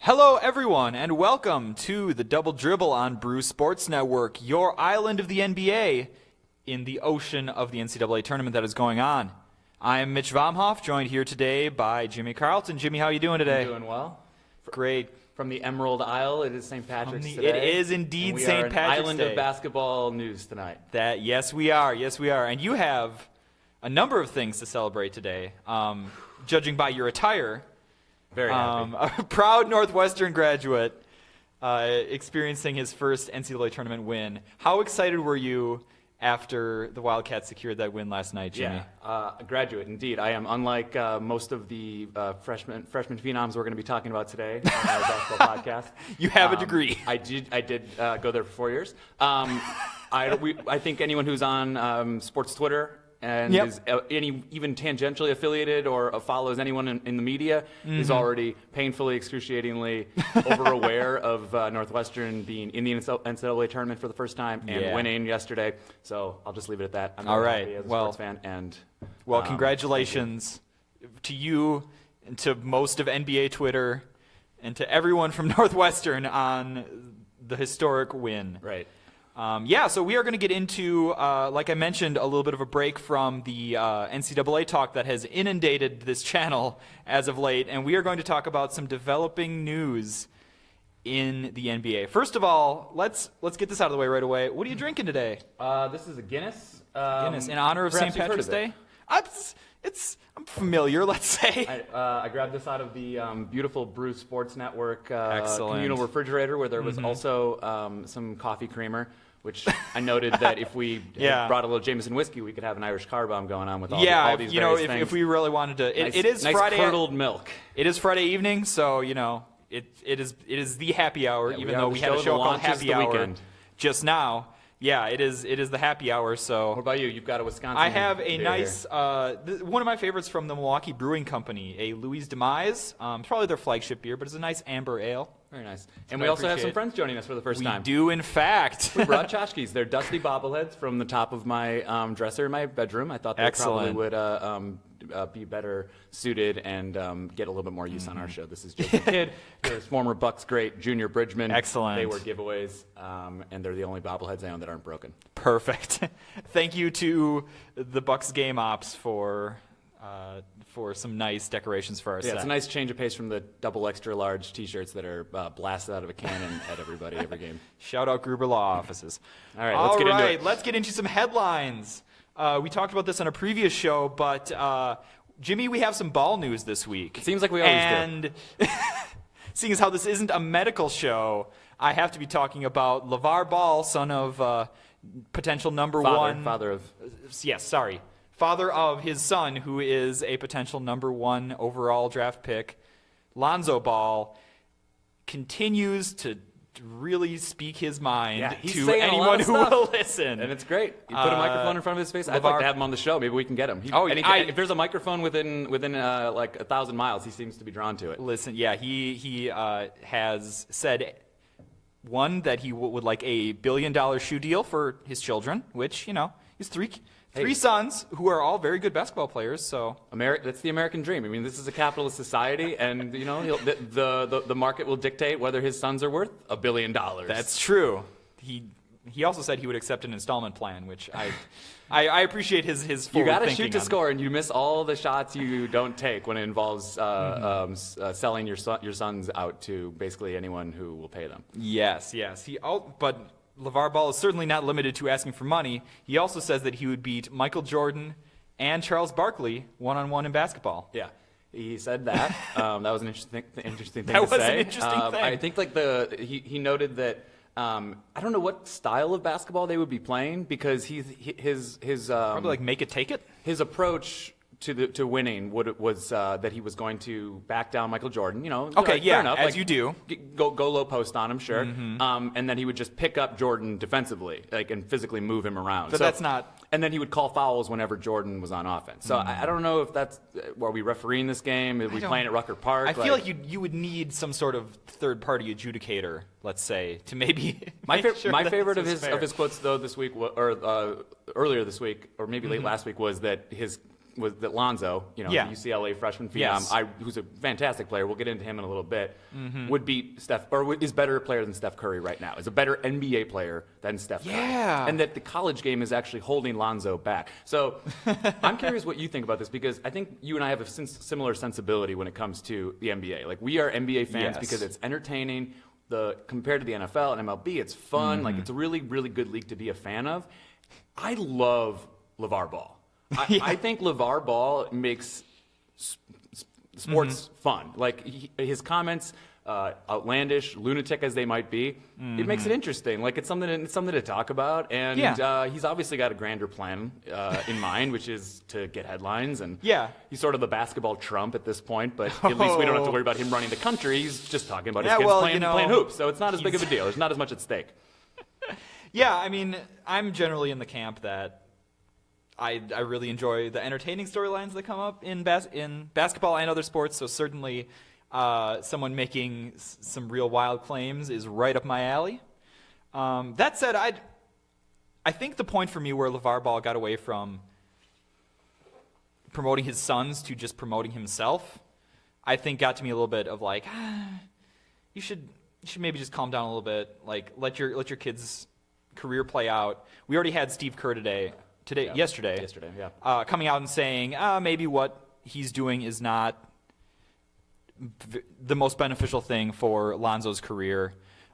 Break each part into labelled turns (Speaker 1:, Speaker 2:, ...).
Speaker 1: Hello, everyone, and welcome to the Double Dribble on Brew Sports Network, your island of the NBA in the ocean of the NCAA tournament that is going on. I am Mitch Vomhoff, joined here today by Jimmy Carlton. Jimmy, how are you doing today?
Speaker 2: I'm doing well.
Speaker 1: Great.
Speaker 2: From the Emerald Isle, it is St. Patrick's today.
Speaker 1: It is indeed St. Patrick's Day.
Speaker 2: We are an island of basketball news tonight.
Speaker 1: Yes, we are. Yes, we are. And you have a number of things to celebrate today. Judging by your attire,
Speaker 2: very happy.
Speaker 1: A proud Northwestern graduate experiencing his first NCAA tournament win. How excited were you after the Wildcats secured that win last night, Jimmy?
Speaker 2: Yeah, a graduate indeed. I am unlike most of the freshman phenoms we're going to be talking about today on our basketball podcast.
Speaker 1: You have a degree.
Speaker 2: I did go there for 4 years. I think anyone who's on sports Twitter and is even tangentially affiliated or follows anyone in the media is already painfully, excruciatingly over-aware of Northwestern being in the NCAA tournament for the first time and winning yesterday. So I'll just leave it at that. I'm very happy as a sports fan. And,
Speaker 1: congratulations to you and to most of NBA Twitter and to everyone from Northwestern on the historic win.
Speaker 2: Right.
Speaker 1: So we are going to get into, like I mentioned, a little bit of a break from the NCAA talk that has inundated this channel as of late, and we are going to talk about some developing news in the NBA. First of all, let's get this out of the way right away. What are you drinking today?
Speaker 2: This is a Guinness.
Speaker 1: Guinness, in honor of St. Patrick's Day? I'm familiar, let's say.
Speaker 2: I grabbed this out of the beautiful Brew Sports Network
Speaker 1: Excellent.
Speaker 2: communal refrigerator where there was also some coffee creamer, which I noted that if we brought a little Jameson whiskey, we could have an Irish car bomb going on with all these various things.
Speaker 1: If we really wanted to. It is
Speaker 2: nice
Speaker 1: Friday.
Speaker 2: Curdled milk.
Speaker 1: It is Friday evening, so, it is the happy hour, even though we had a show called Happy Hour
Speaker 2: weekend.
Speaker 1: Just now. Yeah, it is the happy hour. So
Speaker 2: what about you? You've got a Wisconsin.
Speaker 1: I have a nice one of my favorites from the Milwaukee Brewing Company, a Louis Demise. It's probably their flagship beer, but it's a nice amber ale.
Speaker 2: Very nice. And we also have some friends joining us for the first time.
Speaker 1: We do, in fact.
Speaker 2: We brought tchotchkes. They're dusty bobbleheads from the top of my dresser in my bedroom. I thought they probably would be better suited and get a little bit more use on our show. This is Jason Kidd, there's former Bucks great Junior Bridgman.
Speaker 1: Excellent.
Speaker 2: They were giveaways, and they're the only bobbleheads I own that aren't broken.
Speaker 1: Perfect. Thank you to the Bucks game ops for some nice decorations for our set.
Speaker 2: It's a nice change of pace from the double extra large T-shirts that are blasted out of a cannon at everybody every game.
Speaker 1: Shout out Gruber Law Offices.
Speaker 2: All right, let's get into it.
Speaker 1: Let's get into some headlines. We talked about this on a previous show, but Jimmy, we have some ball news this week.
Speaker 2: It seems like we always
Speaker 1: do. And seeing as how this isn't a medical show, I have to be talking about LeVar Ball, son of potential father of his son, who is a potential number 1 overall draft pick. Lonzo Ball continues to really speak his mind to anyone who will listen.
Speaker 2: And it's great. You put a microphone in front of his face. I'd like to have him on the show. Maybe we can get him. If there's a microphone within like 1,000 miles, he seems to be drawn to it.
Speaker 1: Listen, he has said, one, that he would like a $1 billion shoe deal for his children, which, he's three sons who are all very good basketball players. So
Speaker 2: that's the American dream. I mean, this is a capitalist society, and the market will dictate whether his sons are worth $1 billion.
Speaker 1: That's true. He also said he would accept an installment plan, which I appreciate his forward thinking.
Speaker 2: You got to shoot to score, and you miss all the shots you don't take when it involves selling your sons out to basically anyone who will pay them.
Speaker 1: Yes. But LeVar Ball is certainly not limited to asking for money. He also says that he would beat Michael Jordan and Charles Barkley one-on-one in basketball.
Speaker 2: Yeah, he said that. That was an interesting thing to say.
Speaker 1: That was an interesting thing.
Speaker 2: I think he noted that I don't know what style of basketball they would be playing because his
Speaker 1: probably like make it take it.
Speaker 2: His approach to winning was that he was going to back down Michael Jordan. Fair enough.
Speaker 1: As you do.
Speaker 2: Go low post on him, sure. And then he would just pick up Jordan defensively, and physically move him around.
Speaker 1: But that's not.
Speaker 2: And then he would call fouls whenever Jordan was on offense. So I don't know if that's. Are we refereeing this game? Are we playing at Rucker Park?
Speaker 1: I feel like you would need some sort of third-party adjudicator, let's say, to maybe.
Speaker 2: My favorite of his quotes though this week, or earlier this week, or maybe late last week, was that his was that Lonzo, the UCLA freshman phenom, who's a fantastic player. We'll get into him in a little bit. Would beat Steph, or is better player than Steph Curry right now. Is a better NBA player than Steph Curry. And that the college game is actually holding Lonzo back. So I'm curious what you think about this, because I think you and I have a similar sensibility when it comes to the NBA. Like, we are NBA fans because it's entertaining. Compared to the NFL and MLB, it's fun. Like, it's a really, really good league to be a fan of. I love LeVar Ball. I think LeVar Ball makes sports fun. Like, his comments, outlandish, lunatic as they might be, it makes it interesting. Like, it's something to talk about. And he's obviously got a grander plan in mind, which is to get headlines. And he's sort of the basketball Trump at this point, but at least we don't have to worry about him running the country. He's just talking about his kids playing hoops. So it's not as big of a deal. There's not as much at stake.
Speaker 1: Yeah, I mean, I'm generally in the camp that I really enjoy the entertaining storylines that come up in basketball and other sports. So certainly someone making some real wild claims is right up my alley. That said, I think the point for me where LeVar Ball got away from promoting his sons to just promoting himself, I think got to me a little bit of like, you should maybe just calm down a little bit. Like, let your kids' career play out. We already had Steve Kerr yesterday, coming out and saying maybe what he's doing is not the most beneficial thing for Lonzo's career.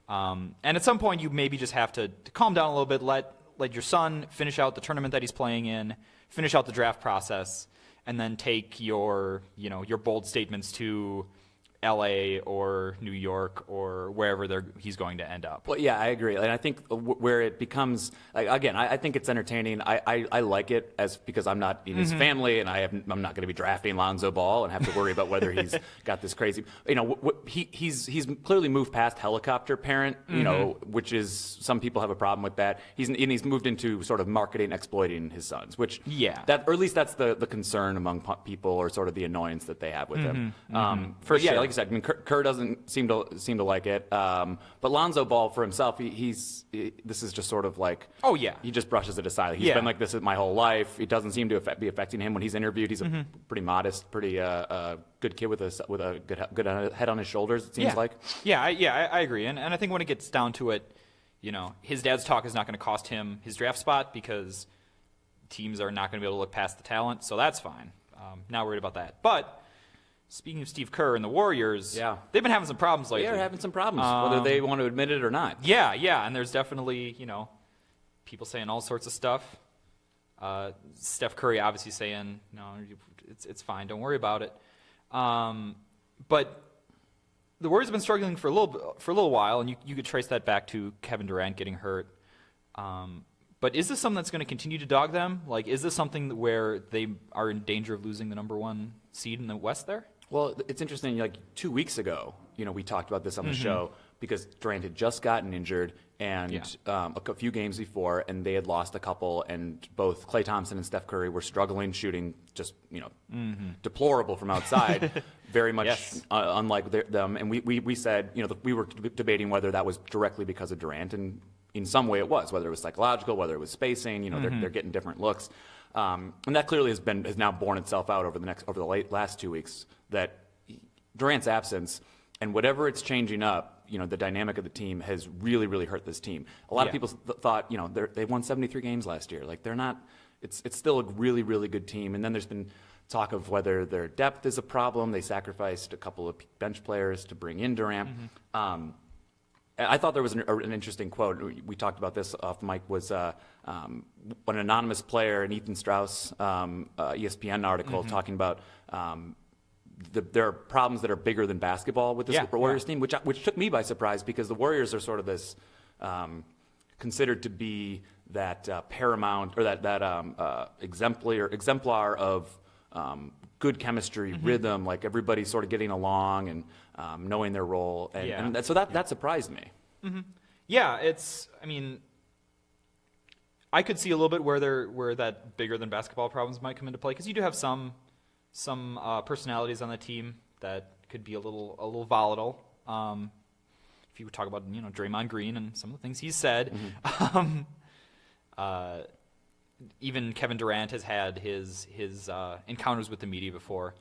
Speaker 1: And at some point, you maybe just have to calm down a little bit, let your son finish out the tournament that he's playing in, finish out the draft process, and then take your bold statements to LA or New York or wherever he's going to end up.
Speaker 2: Well, yeah, I agree. And I think where it becomes, again, I think it's entertaining. I like it because I'm not in his family, and I'm not going to be drafting Lonzo Ball and have to worry about whether he's got this crazy. He's clearly moved past helicopter parent, which is, some people have a problem with that. He's moved into sort of marketing, exploiting his sons, which or at least that's the concern among people, or sort of the annoyance that they have with him.
Speaker 1: For sure.
Speaker 2: Like I said, I mean, Kerr doesn't seem to like it, but Lonzo Ball for himself, this is just sort of like, he just brushes it aside. He's been like this my whole life. It doesn't seem to be affecting him when he's interviewed. He's a pretty modest, pretty good kid with a good head on his shoulders. It seems like.
Speaker 1: I agree, and I think when it gets down to it, his dad's talk is not going to cost him his draft spot, because teams are not going to be able to look past the talent, so that's fine. Not worried about that, but. Speaking of Steve Kerr and the Warriors, they've been having some problems lately.
Speaker 2: They're having some problems, whether they want to admit it or not.
Speaker 1: Yeah, and there's definitely, people saying all sorts of stuff. Steph Curry obviously saying, no, it's fine, don't worry about it. But the Warriors have been struggling for a little while, and you could trace that back to Kevin Durant getting hurt. But is this something that's going to continue to dog them? Like, is this something where they are in danger of losing the number one seed in the West there?
Speaker 2: Well, it's interesting. Like 2 weeks ago, we talked about this on the show, because Durant had just gotten injured, and a few games before, and they had lost a couple, and both Klay Thompson and Steph Curry were struggling shooting, just deplorable from outside, very much unlike them. And we said, we were debating whether that was directly because of Durant, and in some way it was, whether it was psychological, whether it was spacing. They're getting different looks. And that clearly has now borne itself out over the last 2 weeks, that Durant's absence and whatever it's changing up, the dynamic of the team has really, really hurt this team. A lot of people thought, they won 73 games last year. Like, they're not. It's still a really, really good team. And then there's been talk of whether their depth is a problem. They sacrificed a couple of bench players to bring in Durant. I thought there was an interesting quote. We talked about this off mic. Was an anonymous player, an Ethan Strauss ESPN article talking about there are problems that are bigger than basketball with this Warriors team, which took me by surprise, because the Warriors are sort of this considered to be that paramount, or that exemplar of good chemistry, rhythm, like everybody's sort of getting along and knowing their role, and so that surprised me.
Speaker 1: Yeah, I could see a little bit where that bigger than basketball problems might come into play, because you do have some personalities on the team that could be a little volatile. If you were talking about Draymond Green and some of the things he said, even Kevin Durant has had his encounters with the media before.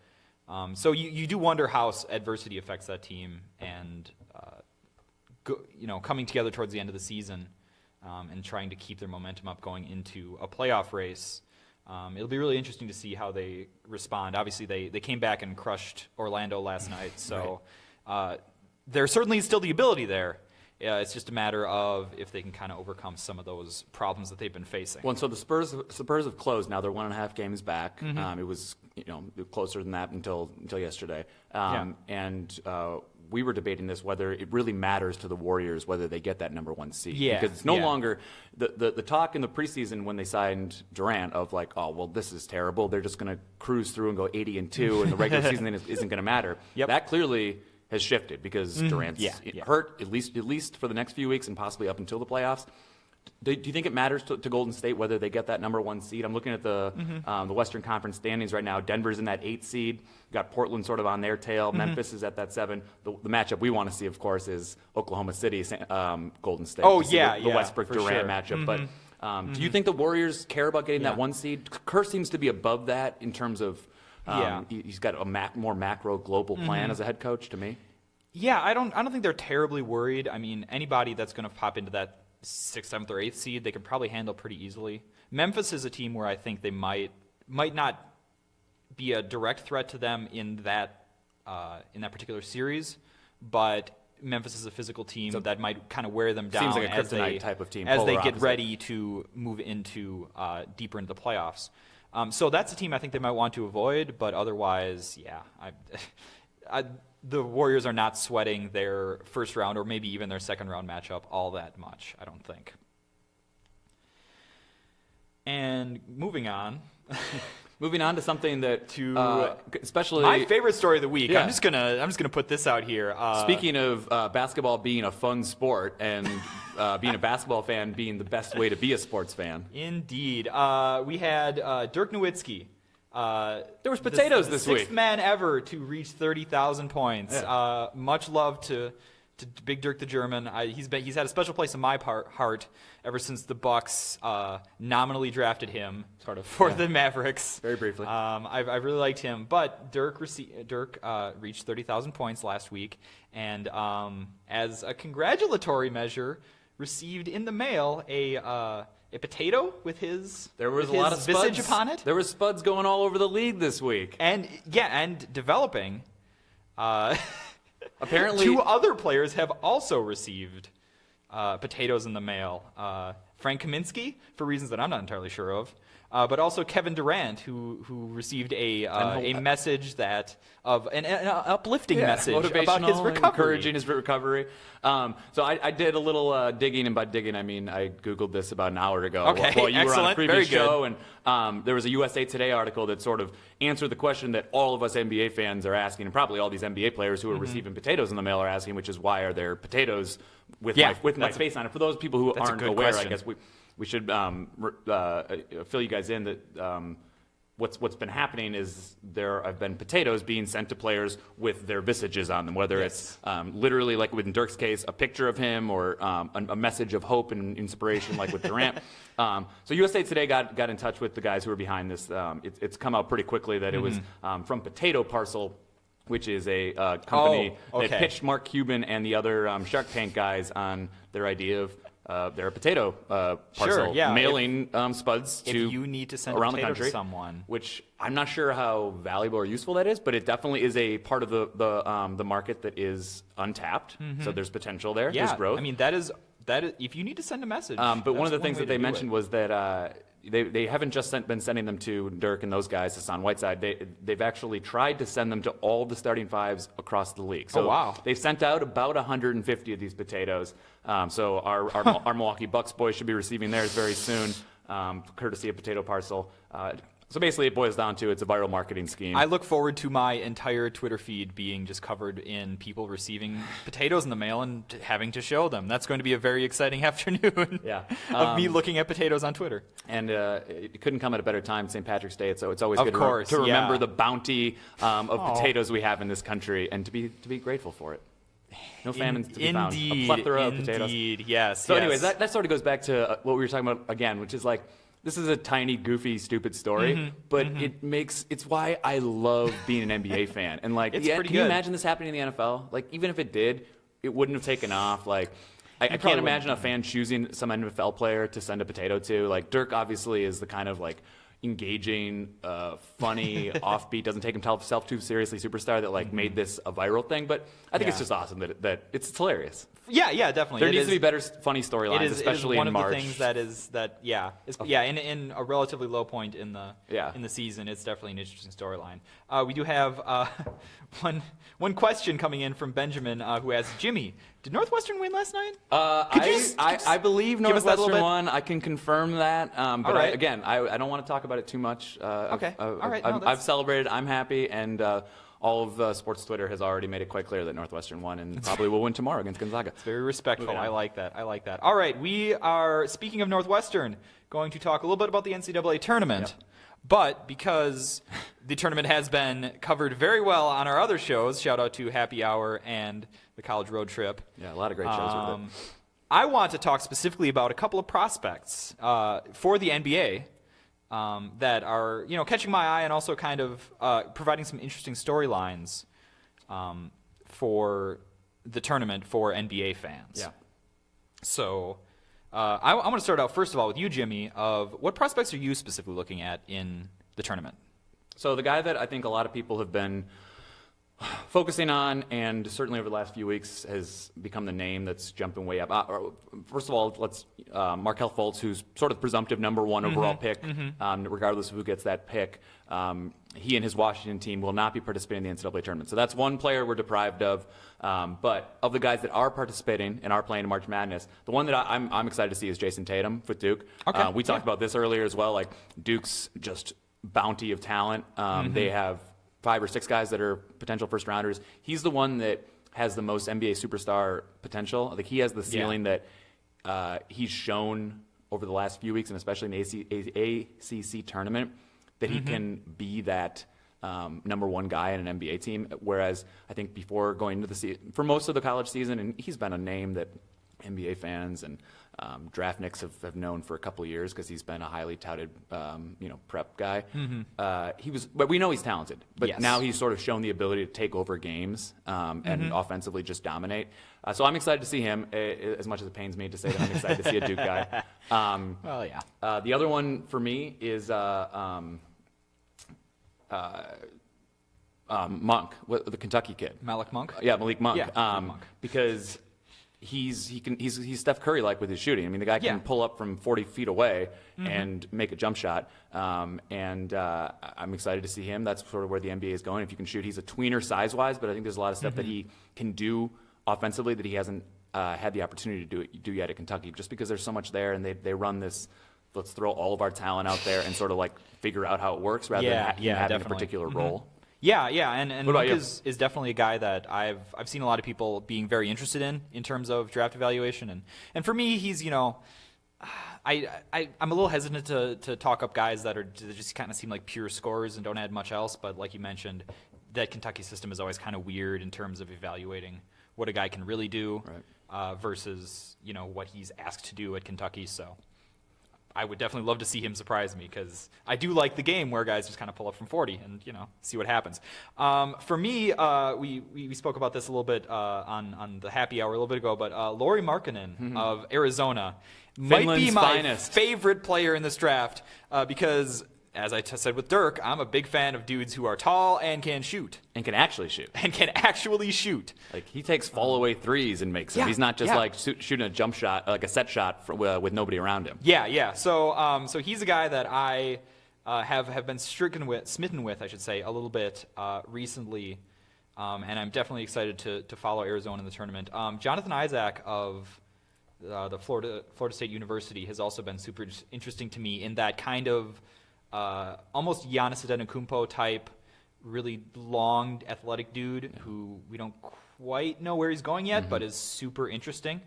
Speaker 1: So you do wonder how adversity affects that team, and coming together towards the end of the season and trying to keep their momentum up going into a playoff race. It'll be really interesting to see how they respond. Obviously, they came back and crushed Orlando last night, so there's certainly still the ability there. It's just a matter of if they can kind of overcome some of those problems that they've been facing.
Speaker 2: Well, and so the Spurs have closed now. They're 1.5 games back. It was closer than that until yesterday. And we were debating this, whether it really matters to the Warriors whether they get that number 1 seed.
Speaker 1: Yeah.
Speaker 2: Because it's no longer the talk in the preseason when they signed Durant of like, oh, well, this is terrible. They're just going to cruise through and go 80-2, and the regular season isn't going to matter.
Speaker 1: Yep.
Speaker 2: That clearly has shifted because Durant's hurt at least for the next few weeks and possibly up until the playoffs. Do you think it matters to Golden State whether they get that number 1 seed? I'm looking at the Western Conference standings right now. Denver's in that 8 seed. You've got Portland sort of on their tail. Memphis is at that 7. The matchup we want to see, of course, is Oklahoma City, Golden State.
Speaker 1: Oh,
Speaker 2: the Westbrook-Durant matchup. But do you think the Warriors care about getting that 1 seed? Kerr seems to be above that in terms of he's got a more macro global plan as a head coach to me.
Speaker 1: Yeah, I don't think they're terribly worried. I mean, anybody that's going to pop into that 6th, 7th, or 8th seed, they could probably handle pretty easily. Memphis is a team where I think they might not be a direct threat to them in that particular series, but Memphis is a physical team that might kind of wear them down.
Speaker 2: Seems like a kryptonite type of team
Speaker 1: as they get ready to move into deeper into the playoffs. So that's a team I think they might want to avoid, but otherwise, the Warriors are not sweating their first round or maybe even their second round matchup all that much, I don't think. And moving on.
Speaker 2: Moving on to something that especially
Speaker 1: my favorite story of the week.
Speaker 2: Yeah.
Speaker 1: I'm just gonna put this out here.
Speaker 2: Speaking of basketball being a fun sport and being a basketball fan being the best way to be a sports fan.
Speaker 1: Indeed. We had Dirk Nowitzki.
Speaker 2: There was potatoes this week.
Speaker 1: Sixth man ever to reach 30,000 points.
Speaker 2: Yeah.
Speaker 1: Much love to Big Dirk the German. He's had a special place in my heart ever since the Bucks nominally drafted him for the Mavericks.
Speaker 2: Very briefly.
Speaker 1: I've really liked him. But Dirk reached 30,000 points last week, and as a congratulatory measure, received in the mail a potato with his
Speaker 2: a lot of
Speaker 1: visage
Speaker 2: spuds
Speaker 1: upon it.
Speaker 2: There were spuds going all over the league this week.
Speaker 1: And developing.
Speaker 2: Apparently,
Speaker 1: 2 other players have also received potatoes in the mail. Frank Kaminsky, for reasons that I'm not entirely sure of, but also Kevin Durant, who received a message an uplifting message about his recovery,
Speaker 2: encouraging his recovery. So I did a little digging, and by digging I mean I Googled this about an hour ago.
Speaker 1: Okay,
Speaker 2: while you were on a previous
Speaker 1: Very
Speaker 2: show, and there was a USA Today article that sort of answered the question that all of us NBA fans are asking, and probably all these NBA players who are receiving potatoes in the mail are asking, which is why are there potatoes with my face on it? For those people who aren't aware, I guess we should fill you guys in that what's been happening is there have been potatoes being sent to players with their visages on them, whether it's literally, like in Dirk's case, a picture of him or a message of hope and inspiration, like with Durant. So USA Today got in touch with the guys who were behind this. It's come out pretty quickly that it was from Potato Parcel, which is a company that pitched Mark Cuban and the other Shark Tank guys on their idea of their potato parcel, mailing spuds to
Speaker 1: if you need to send
Speaker 2: around
Speaker 1: a
Speaker 2: the
Speaker 1: potato
Speaker 2: country,
Speaker 1: to someone.
Speaker 2: Which I'm not sure how valuable or useful that is, but it definitely is a part of the market that is untapped. So there's potential there.
Speaker 1: Yeah,
Speaker 2: there's growth.
Speaker 1: I mean that is if you need to send a message.
Speaker 2: But one of the things that they mentioned was that they haven't just been sending them to Dirk and those guys, Hassan Whiteside. They've actually tried to send them to all the starting fives across the league. So they've sent out about 150 of these potatoes. So our Milwaukee Bucks boys should be receiving theirs very soon, courtesy of Potato Parcel. So basically, it boils down to it's a viral marketing scheme.
Speaker 1: I look forward to my entire Twitter feed being just covered in people receiving potatoes in the mail and having to show them. That's going to be a very exciting afternoon of me looking at potatoes on Twitter.
Speaker 2: And it couldn't come at a better time, St. Patrick's Day. So it's always good to remember the bounty of potatoes we have in this country and to be grateful for it. No famines to be found. A plethora of potatoes.
Speaker 1: Indeed, yes.
Speaker 2: So anyways, that sort of goes back to what we were talking about again, which is like, this is a tiny, goofy, stupid story, but it's why I love being an NBA fan. And like, can you imagine this happening in the NFL? Like, even if it did, it wouldn't have taken off. Like, I can't imagine a fan choosing some NFL player to send a potato to. Like, Dirk obviously is the kind of like engaging, funny, offbeat, doesn't take himself too seriously superstar that like made this a viral thing. But I think it's just awesome that it's hilarious.
Speaker 1: Yeah, definitely.
Speaker 2: There needs to be better funny storylines, especially in March.
Speaker 1: It is one of the things in a relatively low point in the season, it's definitely an interesting storyline. We do have one question coming in from Benjamin, who asks, Jimmy, did Northwestern win last night?
Speaker 2: I believe Northwestern won. I can confirm that. But
Speaker 1: right.
Speaker 2: I don't want to talk about it too much.
Speaker 1: Okay. All right.
Speaker 2: I've celebrated. I'm happy, and all of sports Twitter has already made it quite clear that Northwestern won and probably will win tomorrow against Gonzaga.
Speaker 1: It's very respectful. I like that. All right, we are, speaking of Northwestern, going to talk a little bit about the NCAA tournament. Yep. But because the tournament has been covered very well on our other shows, shout out to Happy Hour and the College Road Trip.
Speaker 2: Yeah, a lot of great shows with it.
Speaker 1: I want to talk specifically about a couple of prospects for the NBA. That are catching my eye and also kind of providing some interesting storylines for the tournament for NBA fans.
Speaker 2: Yeah.
Speaker 1: So I want to start out first of all with you, Jimmy. Of what prospects are you specifically looking at in the tournament?
Speaker 2: So the guy that I think a lot of people have been focusing on, and certainly over the last few weeks has become the name that's jumping way up. First of all, let's Markelle Fultz, who's sort of presumptive number one overall pick, regardless of who gets that pick. He and his Washington team will not be participating in the NCAA tournament. So that's one player we're deprived of. But of the guys that are participating and are playing in March Madness, the one that I'm excited to see is Jason Tatum with Duke.
Speaker 1: Okay.
Speaker 2: We talked about this earlier as well. Like, Duke's just bounty of talent. They have 5 or 6 guys that are potential first rounders. He's the one that has the most NBA superstar potential. Like, he has the ceiling that he's shown over the last few weeks, and especially in the ACC tournament, that he can be that number one guy in an NBA team. Whereas I think before going into the season, for most of the college season, and he's been a name that NBA fans and draftniks have known for a couple of years because he's been a highly touted, prep guy. But we know he's talented. But now he's sort of shown the ability to take over games and offensively just dominate. So I'm excited to see him. As much as it pains me to say that I'm excited to see a Duke guy. The other one for me is Monk, the Kentucky kid.
Speaker 1: Malik Monk.
Speaker 2: Malik Monk.
Speaker 1: Monk.
Speaker 2: Because he's Steph Curry like with his shooting. I mean, the guy can pull up from 40 feet away and make a jump shot. I'm excited to see him. That's sort of where the NBA is going. If you can shoot, he's a tweener size-wise, but I think there's a lot of stuff that he can do offensively that he hasn't had the opportunity to do yet at Kentucky, just because there's so much there, and they run this, let's throw all of our talent out there and sort of like figure out how it works rather than having definitely a particular role.
Speaker 1: And Monk is definitely a guy that I've seen a lot of people being very interested in terms of draft evaluation, and for me, he's I'm a little hesitant to talk up guys that just kind of seem like pure scorers and don't add much else, but like you mentioned, that Kentucky system is always kind of weird in terms of evaluating what a guy can really do versus what he's asked to do at Kentucky. So I would definitely love to see him surprise me, because I do like the game where guys just kind of pull up from 40 and see what happens. For me, we spoke about this a little bit on the happy hour a little bit ago, but Lauri Markkanen of Arizona might be my favorite player in this draft because, as I said with Dirk, I'm a big fan of dudes who are tall and can shoot.
Speaker 2: And can actually shoot. Like, he takes fall-away threes and makes them. He's not just like shooting a jump shot, like a set shot with nobody around him.
Speaker 1: So he's a guy that I have been smitten with, I should say, a little bit recently, and I'm definitely excited to follow Arizona in the tournament. Jonathan Isaac of the Florida State University has also been super interesting to me in that kind of almost Giannis Antetokounmpo type, really long, athletic dude who we don't quite know where he's going yet, but is super interesting.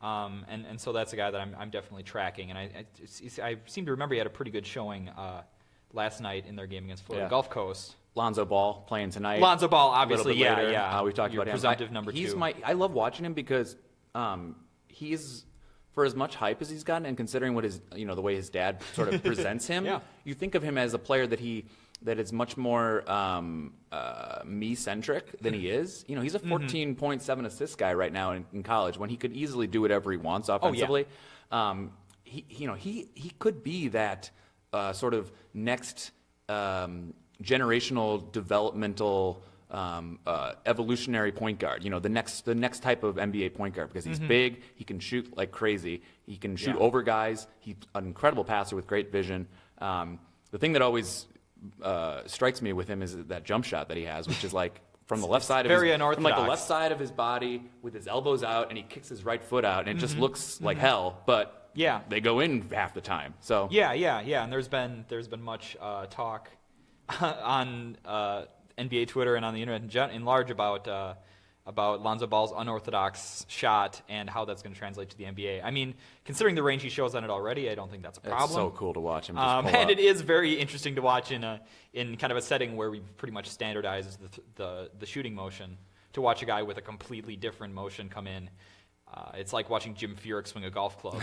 Speaker 1: And so that's a guy that I'm definitely tracking. And I seem to remember he had a pretty good showing last night in their game against Florida Gulf Coast.
Speaker 2: Lonzo Ball playing tonight.
Speaker 1: Lonzo Ball, obviously,
Speaker 2: we talked
Speaker 1: your
Speaker 2: about him.
Speaker 1: presumptive number 2.
Speaker 2: I love watching him because he's for as much hype as he's gotten, and considering what the way his dad sort of presents him, you think of him as a player that is much more me-centric than he is. He's a 14.7 assist guy right now in college when he could easily do whatever he wants offensively. He could be that sort of next generational developmental evolutionary point guard. The next type of NBA point guard, because he's big, he can shoot like crazy, he can shoot over guys. He's an incredible passer with great vision. The thing that always strikes me with him is that jump shot that he has, which is like from the left side from like the left side of his body with his elbows out, and he kicks his right foot out, and it just looks like hell, but they go in half the time. So
Speaker 1: and there's been much talk on NBA Twitter and on the internet in large about Lonzo Ball's unorthodox shot and how that's going to translate to the NBA. I mean, considering the range he shows on it already, I don't think that's a problem.
Speaker 2: It's so cool to watch him.
Speaker 1: And it is very interesting to watch in kind of a setting where we've pretty much standardized the shooting motion. To watch a guy with a completely different motion come in. It's like watching Jim Furyk swing a golf club.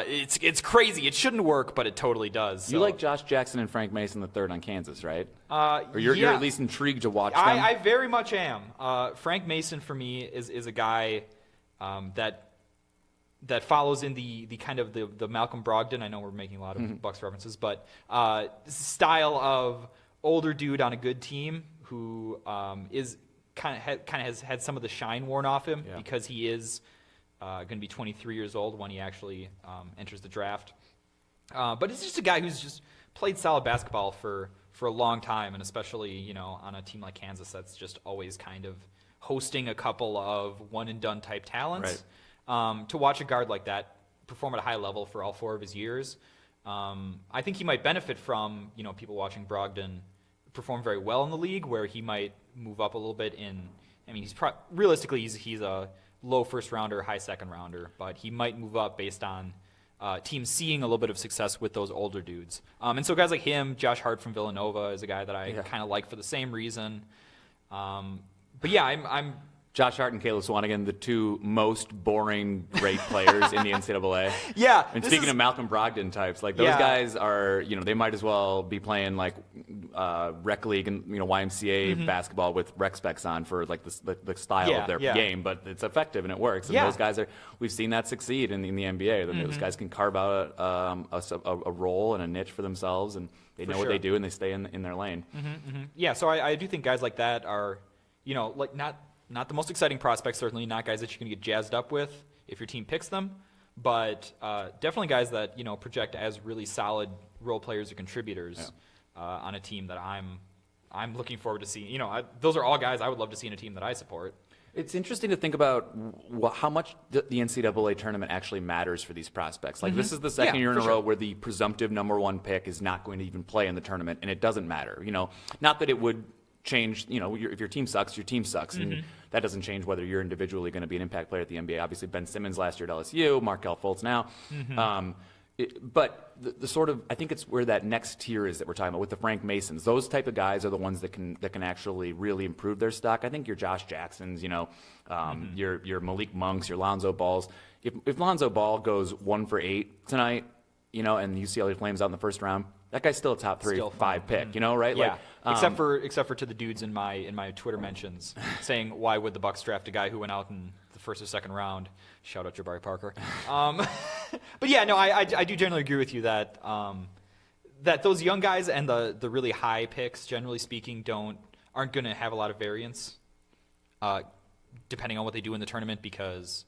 Speaker 1: It's crazy. It shouldn't work, but it totally does. So.
Speaker 2: You like Josh Jackson and Frank Mason III on Kansas, right? Or you're at least intrigued to watch them?
Speaker 1: I very much am. Frank Mason, for me, is a guy that follows in the kind of the Malcolm Brogdon. I know we're making a lot of Bucks references, but style of older dude on a good team who is kind of has had some of the shine worn off him because he is going to be 23 years old when he actually enters the draft. But it's just a guy who's just played solid basketball for a long time, and especially on a team like Kansas that's just always kind of hosting a couple of one-and-done type talents. Right. To watch a guard like that perform at a high level for all 4 of his years, I think he might benefit from people watching Brogdon perform very well in the league, where he might move up a little bit realistically he's a low first rounder, high second rounder, but he might move up based on teams seeing a little bit of success with those older dudes. And so guys like him, Josh Hart from Villanova is a guy that I kind of like for the same reason. But yeah, I'm
Speaker 2: Josh Hart and Caleb Swanigan, the 2 most boring great players in the NCAA.
Speaker 1: Yeah.
Speaker 2: And speaking of Malcolm Brogdon types, like those guys are, they might as well be playing like rec league and YMCA basketball with rec specs on for like the style of their game, but it's effective and it works. And those guys we've seen that succeed in the NBA. Those guys can carve out a role and a niche for themselves, and they know what they do and they stay in their lane.
Speaker 1: Yeah, so I do think guys like that are, like not the most exciting prospects, certainly not guys that you're going to get jazzed up with if your team picks them, but definitely guys that project as really solid role players or contributors on a team that I'm looking forward to seeing. Those are all guys I would love to see in a team that I support.
Speaker 2: It's interesting to think about how much the NCAA tournament actually matters for these prospects. Like this is the second year in a row where the presumptive number 1 pick is not going to even play in the tournament, and it doesn't matter. Not that it would change, if your team sucks, your team sucks. And that doesn't change whether you're individually going to be an impact player at the NBA. Obviously, Ben Simmons last year at LSU, Markelle Fultz now. But the sort of, I think it's where that next tier is that we're talking about with the Frank Masons. Those type of guys are the ones that can actually really improve their stock. I think your Josh Jacksons, your Malik Monks, your Lonzo Balls. If Lonzo Ball goes 1 for 8 tonight, and UCLA Flames out in the first round, that guy's still a top 3, 5 pick, right?
Speaker 1: Yeah. Except for to the dudes in my Twitter mentions saying, why would the Bucks draft a guy who went out in the first or second round? Shout out Jabari Parker. But yeah, no, I do generally agree with you that that those young guys and the really high picks, generally speaking, aren't going to have a lot of variance depending on what they do in the tournament, because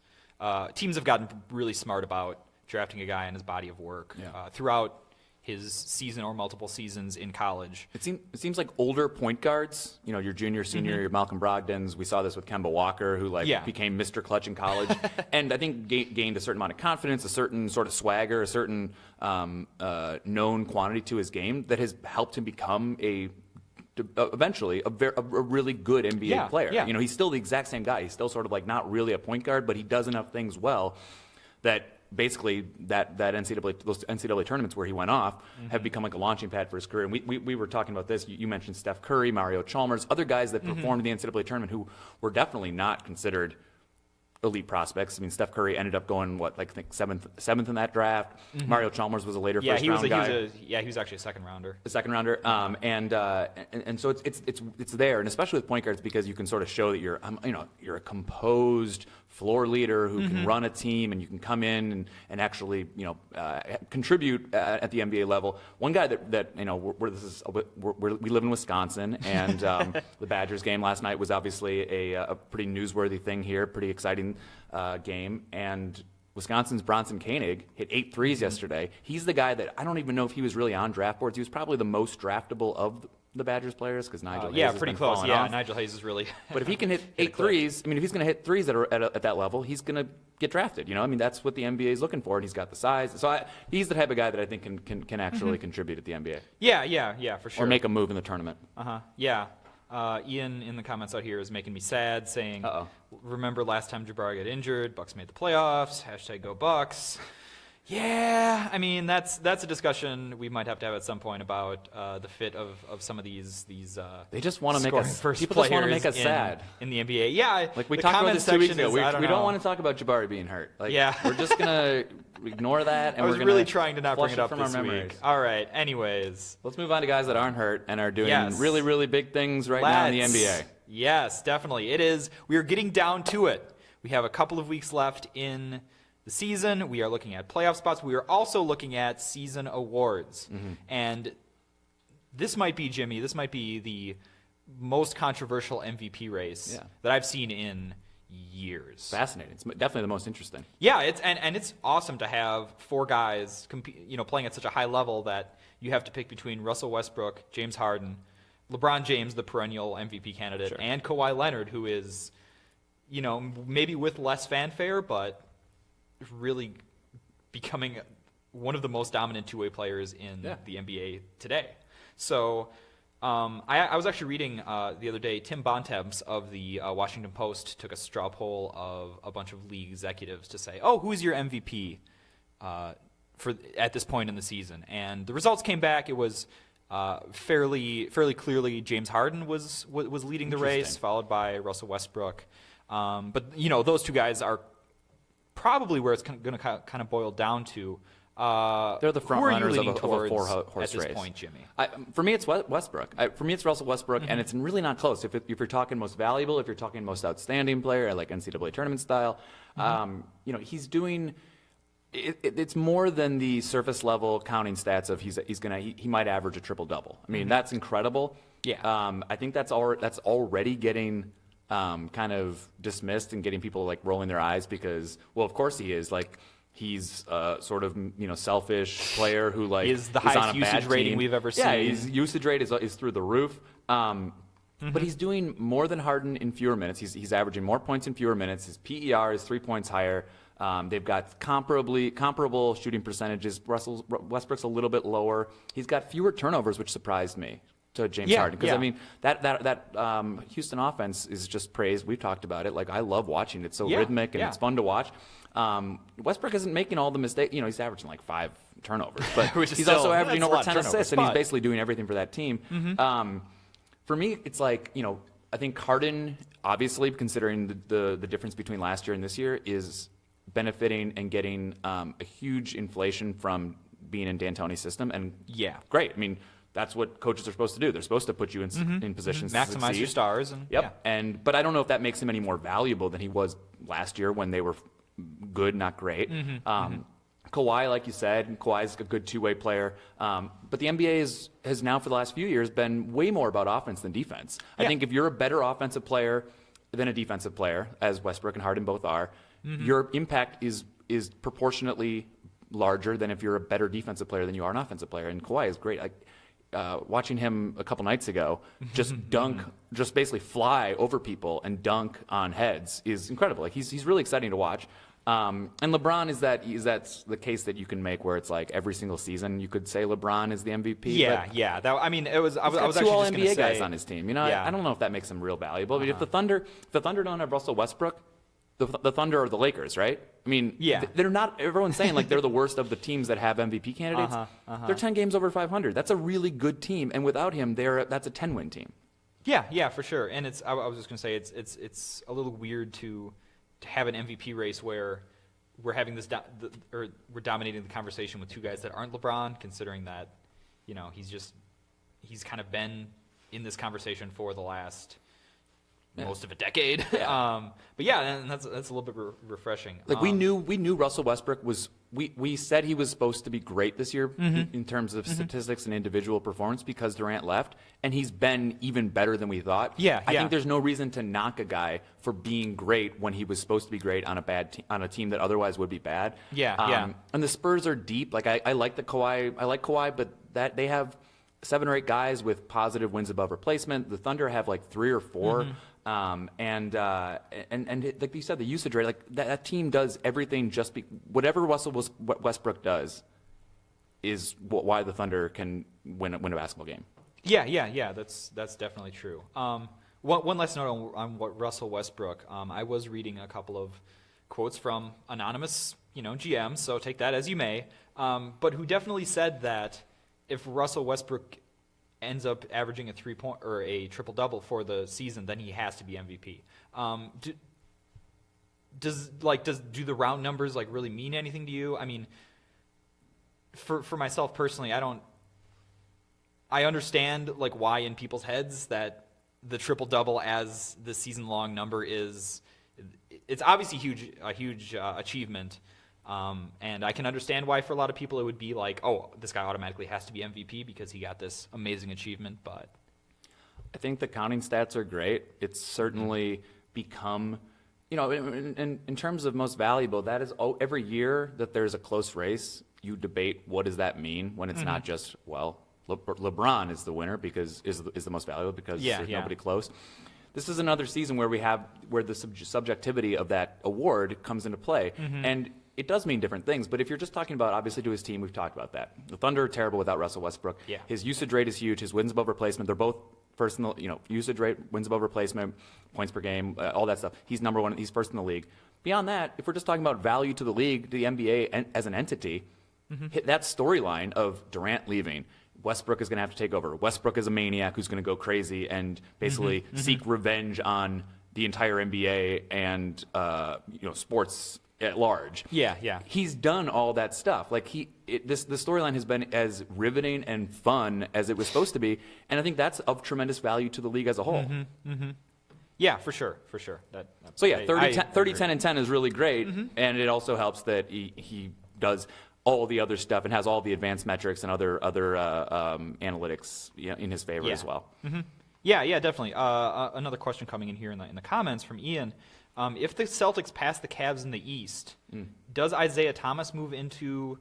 Speaker 1: teams have gotten really smart about drafting a guy and his body of work throughout his season or multiple seasons in college.
Speaker 2: It seems like older point guards, your junior, senior, your Malcolm Brogdons. We saw this with Kemba Walker, who became Mr. Clutch in college, and I think gained a certain amount of confidence, a certain sort of swagger, a certain known quantity to his game that has helped him become eventually a really good NBA player. Yeah. He's still the exact same guy. He's still sort of like not really a point guard, but he does enough things well that basically those NCAA tournaments where he went off have become like a launching pad for his career. And we were talking about this. You mentioned Steph Curry, Mario Chalmers, other guys that performed in the NCAA tournament who were definitely not considered elite prospects. I mean, Steph Curry ended up going I think seventh in that draft. Mario Chalmers was a later first round guy.
Speaker 1: He was actually a second rounder.
Speaker 2: A second rounder, and so it's there, and especially with point guards because you can sort of show that you're a composed floor leader who can run a team, and you can come in and actually contribute at the NBA level. One guy that we live in Wisconsin, and the Badgers game last night was obviously a pretty newsworthy thing here, pretty exciting game, and Wisconsin's Bronson Koenig hit 8 threes yesterday. He's the guy that I don't even know if he was really on draft boards. He was probably the most draftable of the Badgers players because Nigel Hayes has
Speaker 1: pretty
Speaker 2: been
Speaker 1: close.
Speaker 2: falling
Speaker 1: Yeah,
Speaker 2: off.
Speaker 1: Nigel Hayes is really.
Speaker 2: But if he can hit 8 threes, I mean, if he's going to hit threes that are at that level, he's going to get drafted. I mean, that's what the NBA is looking for, and he's got the size. So he's the type of guy that I think can actually contribute at the NBA.
Speaker 1: Yeah, for sure.
Speaker 2: Or make a move in the tournament.
Speaker 1: Yeah. Ian in the comments out here is making me sad, saying, remember last time Jabari got injured, Bucks made the playoffs, #go Bucks. Yeah, I mean, that's a discussion we might have to have at some point about the fit of some of these
Speaker 2: they just want to make us
Speaker 1: people
Speaker 2: just want to make us sad
Speaker 1: in the NBA. Yeah,
Speaker 2: like we talked about this 2 weeks ago. We don't want to talk about Jabari being hurt. We're just gonna ignore that. And
Speaker 1: I was
Speaker 2: we're
Speaker 1: really trying to not bring it up
Speaker 2: from
Speaker 1: this
Speaker 2: our
Speaker 1: week.
Speaker 2: memories.
Speaker 1: All right. Anyways,
Speaker 2: let's move on to guys that aren't hurt and are doing really, really big things now in the NBA.
Speaker 1: Yes, definitely. It is. We are getting down to it. We have a couple of weeks left in the season. We are looking at playoff spots. We are also looking at season awards. And this might be, Jimmy, the most controversial MVP race that I've seen in years.
Speaker 2: Fascinating. It's definitely the most interesting.
Speaker 1: Yeah, it's awesome to have 4 guys playing at such a high level that you have to pick between Russell Westbrook, James Harden, LeBron James, the perennial MVP candidate, and Kawhi Leonard, who is, maybe with less fanfare, but really becoming one of the most dominant two-way players in the NBA today. So I was actually reading the other day, Tim Bontemps of the Washington Post took a straw poll of a bunch of league executives to say, who's your MVP at this point in the season? And the results came back. It was fairly clearly James Harden was leading the race, followed by Russell Westbrook. But those two guys are probably where it's going to kind of boil down to.
Speaker 2: They're the front runners of a 4-horse
Speaker 1: race. At this
Speaker 2: race.
Speaker 1: point, Jimmy.
Speaker 2: For me, it's Westbrook. For me, it's Russell Westbrook, and it's really not close. If you're talking most valuable, if you're talking most outstanding player, like NCAA tournament style, he's doing. It's more than the surface level counting stats of he might average a triple double. I mean, that's incredible.
Speaker 1: Yeah.
Speaker 2: I think that's already getting kind of dismissed and getting people rolling their eyes because, well, of course he is He's sort of selfish player who
Speaker 1: is the highest usage rating we've ever seen.
Speaker 2: Yeah, his usage rate is through the roof. But he's doing more than Harden in fewer minutes. He's averaging more points in fewer minutes. His PER is 3 points higher. They've got comparable shooting percentages. Westbrook's a little bit lower. He's got fewer turnovers, which surprised me, to James Harden. Because I mean, that Houston offense is just praised. We've talked about it. I love watching it. It's so rhythmic and it's fun to watch. Westbrook isn't making all the mistakes. He's averaging 5 turnovers, but he's also averaging over 10 assists, and he's basically doing everything for that team. For me, it's I think Harden, obviously, considering the difference between last year and this year, is benefiting and getting a huge inflation from being in D'Antoni's system. And great. I mean, that's what coaches are supposed to do. They're supposed to put you in positions to
Speaker 1: maximize your stars.
Speaker 2: But I don't know if that makes him any more valuable than he was last year when they were good, not great. Kawhi, like you said, Kawhi's a good two-way player. But the NBA has now, for the last few years, been way more about offense than defense. I think if you're a better offensive player than a defensive player, as Westbrook and Harden both are, your impact is proportionately larger than if you're a better defensive player than you are an offensive player. And Kawhi is great. Watching him a couple nights ago just just basically fly over people and dunk on heads is incredible. He's really exciting to watch. And LeBron is that's the case that you can make where it's every single season you could say LeBron is the MVP.
Speaker 1: It was. I was
Speaker 2: two
Speaker 1: actually
Speaker 2: all
Speaker 1: just
Speaker 2: NBA
Speaker 1: say,
Speaker 2: guys on his team. I don't know if that makes him real valuable. But if the Thunder don't have Russell Westbrook, the Thunder are the Lakers, right? I mean, they're not. Everyone's saying they're the worst of the teams that have MVP candidates. They're 10 games over 500. That's a really good team, and without him, that's a 10-win team.
Speaker 1: Yeah, for sure. And I was just gonna say it's a little weird to have an MVP race where we're having this or we're dominating the conversation with two guys that aren't LeBron, considering that he's kind of been in this conversation for the last most of a decade.
Speaker 2: Yeah.
Speaker 1: But yeah, and that's a little bit refreshing.
Speaker 2: Like we knew Russell Westbrook was. We said he was supposed to be great this year in terms of statistics and individual performance because Durant left, and he's been even better than we thought. I think there's no reason to knock a guy for being great when he was supposed to be great on a team that otherwise would be bad. And the Spurs are deep. Like I like Kawhi, but that they have 7 or 8 guys with positive wins above replacement. The Thunder have like 3 or 4. And like you said, the usage rate, like that team does everything whatever Russell Westbrook does is why the Thunder can win a basketball game.
Speaker 1: Yeah. That's definitely true. One last note on what Russell Westbrook. I was reading a couple of quotes from anonymous, GMs, so take that as you may. But who definitely said that if Russell Westbrook ends up averaging a 3-point or a triple-double for the season, then he has to be MVP. Do the round numbers like really mean anything to you? I mean, for myself personally, I understand like why in people's heads that the triple-double as the season-long number it's obviously a huge achievement. And I can understand why for a lot of people it would be like, oh, this guy automatically has to be MVP because he got this amazing achievement. But
Speaker 2: I think the counting stats are great. It's certainly become, in terms of most valuable, that is every year that there's a close race, you debate what does that mean when it's not just, LeBron is the winner because is the most valuable because there's nobody close. This is another season where where the subjectivity of that award comes into play. And it does mean different things, but if you're just talking about, obviously, to his team, we've talked about that. The Thunder are terrible without Russell Westbrook. His usage rate is huge. His wins above replacement, they're both first in the, usage rate, wins above replacement, points per game, all that stuff. He's number one. He's first in the league. Beyond that, if we're just talking about value to the league, to the NBA as an entity, hit that storyline of Durant leaving, Westbrook is going to have to take over. Westbrook is a maniac who's going to go crazy and basically seek revenge on the entire NBA and sports at large. He's done all that stuff. Like the storyline has been as riveting and fun as it was supposed to be, and I think that's of tremendous value to the league as a whole.
Speaker 1: Yeah, for sure.
Speaker 2: 30, 10, and 10 is really great, and it also helps that he does all the other stuff and has all the advanced metrics and other analytics in his favor as well.
Speaker 1: Yeah, definitely. Another question coming in here in the comments from Ian. If the Celtics pass the Cavs in the East, does Isaiah Thomas move into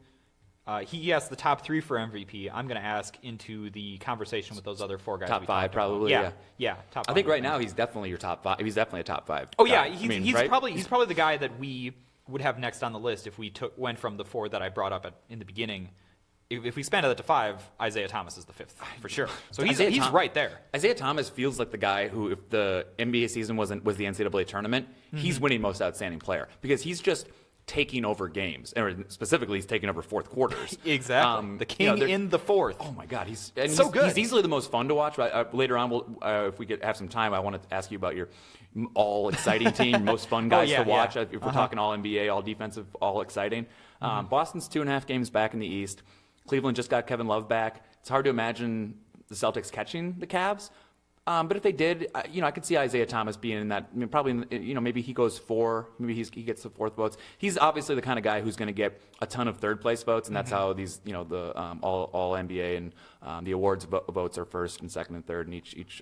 Speaker 1: he asked the top 3 for MVP. I'm going to ask into the conversation with those other 4 guys.
Speaker 2: Top 5, probably.
Speaker 1: Yeah, top 5.
Speaker 2: I think right now he's definitely your top 5. He's definitely a top 5.
Speaker 1: Oh yeah, he's probably the guy that we would have next on the list if we went from the 4 that I brought up in the beginning. If we expanded that to 5, Isaiah Thomas is the 5th for sure. So he's right there.
Speaker 2: Isaiah Thomas feels like the guy who, if the NBA season was the NCAA tournament, he's winning most outstanding player because he's just taking over games, or specifically he's taking over fourth quarters.
Speaker 1: Exactly. The king in the fourth.
Speaker 2: Oh my God, he's
Speaker 1: so good.
Speaker 2: He's easily the most fun to watch. Later on, if we have some time, I want to ask you about your all exciting team, most fun guys to watch. If we're talking all NBA, all defensive, all exciting. Boston's 2.5 games back in the East. Cleveland just got Kevin Love back. It's hard to imagine the Celtics catching the Cavs. But if they did, I could see Isaiah Thomas being in that. I mean, probably, maybe he goes 4. Maybe he gets the 4th votes. He's obviously the kind of guy who's going to get a ton of third place votes, and that's how these, the all NBA and the awards votes are first and second and third, and each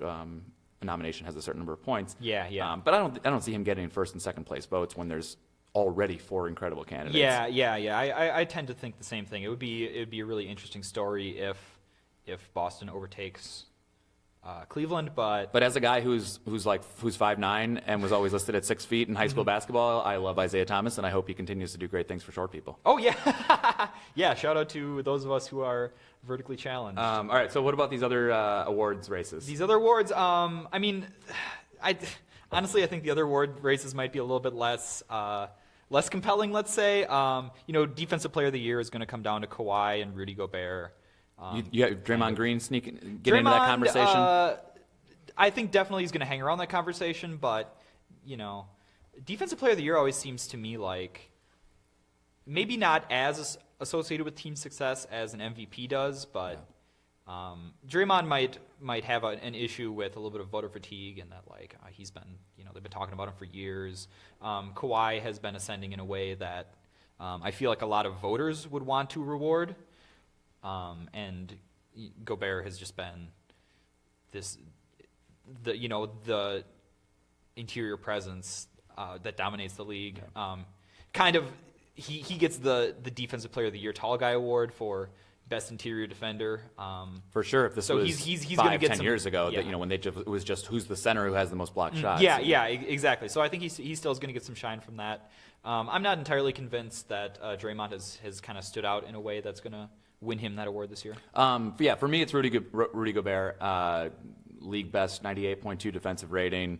Speaker 2: nomination has a certain number of points. But I don't see him getting first and second place votes when there's already 4 incredible candidates.
Speaker 1: I tend to think the same thing. It would be a really interesting story if Boston overtakes Cleveland, but
Speaker 2: as a guy who's 5'9" and was always listed at 6 feet in high school basketball, I love Isaiah Thomas, and I hope he continues to do great things for short people.
Speaker 1: Oh yeah, yeah. Shout out to those of us who are vertically challenged.
Speaker 2: All right. So what about these other awards races?
Speaker 1: These other awards, I mean, honestly, I think the other award races might be a little bit less compelling. Let's say, Defensive Player of the Year is going to come down to Kawhi and Rudy Gobert.
Speaker 2: You have Draymond Green get into that conversation?
Speaker 1: I think definitely he's going to hang around that conversation, but, Defensive Player of the Year always seems to me like maybe not as associated with team success as an MVP does, but Draymond might have an issue with a little bit of voter fatigue, and that like he's been, they've been talking about him for years. Kawhi has been ascending in a way that I feel like a lot of voters would want to reward, and Gobert has just been the interior presence that dominates the league. He gets the Defensive Player of the Year Tall Guy award for best interior defender.
Speaker 2: For sure. If this was
Speaker 1: he's
Speaker 2: 5-10 years ago, that when it was just who's the center who has the most blocked shots.
Speaker 1: Yeah, exactly. So I think he still is going to get some shine from that. I'm not entirely convinced that Draymond has kind of stood out in a way that's going to win him that award this year.
Speaker 2: For me, it's Rudy Gobert, league best 98.2 defensive rating.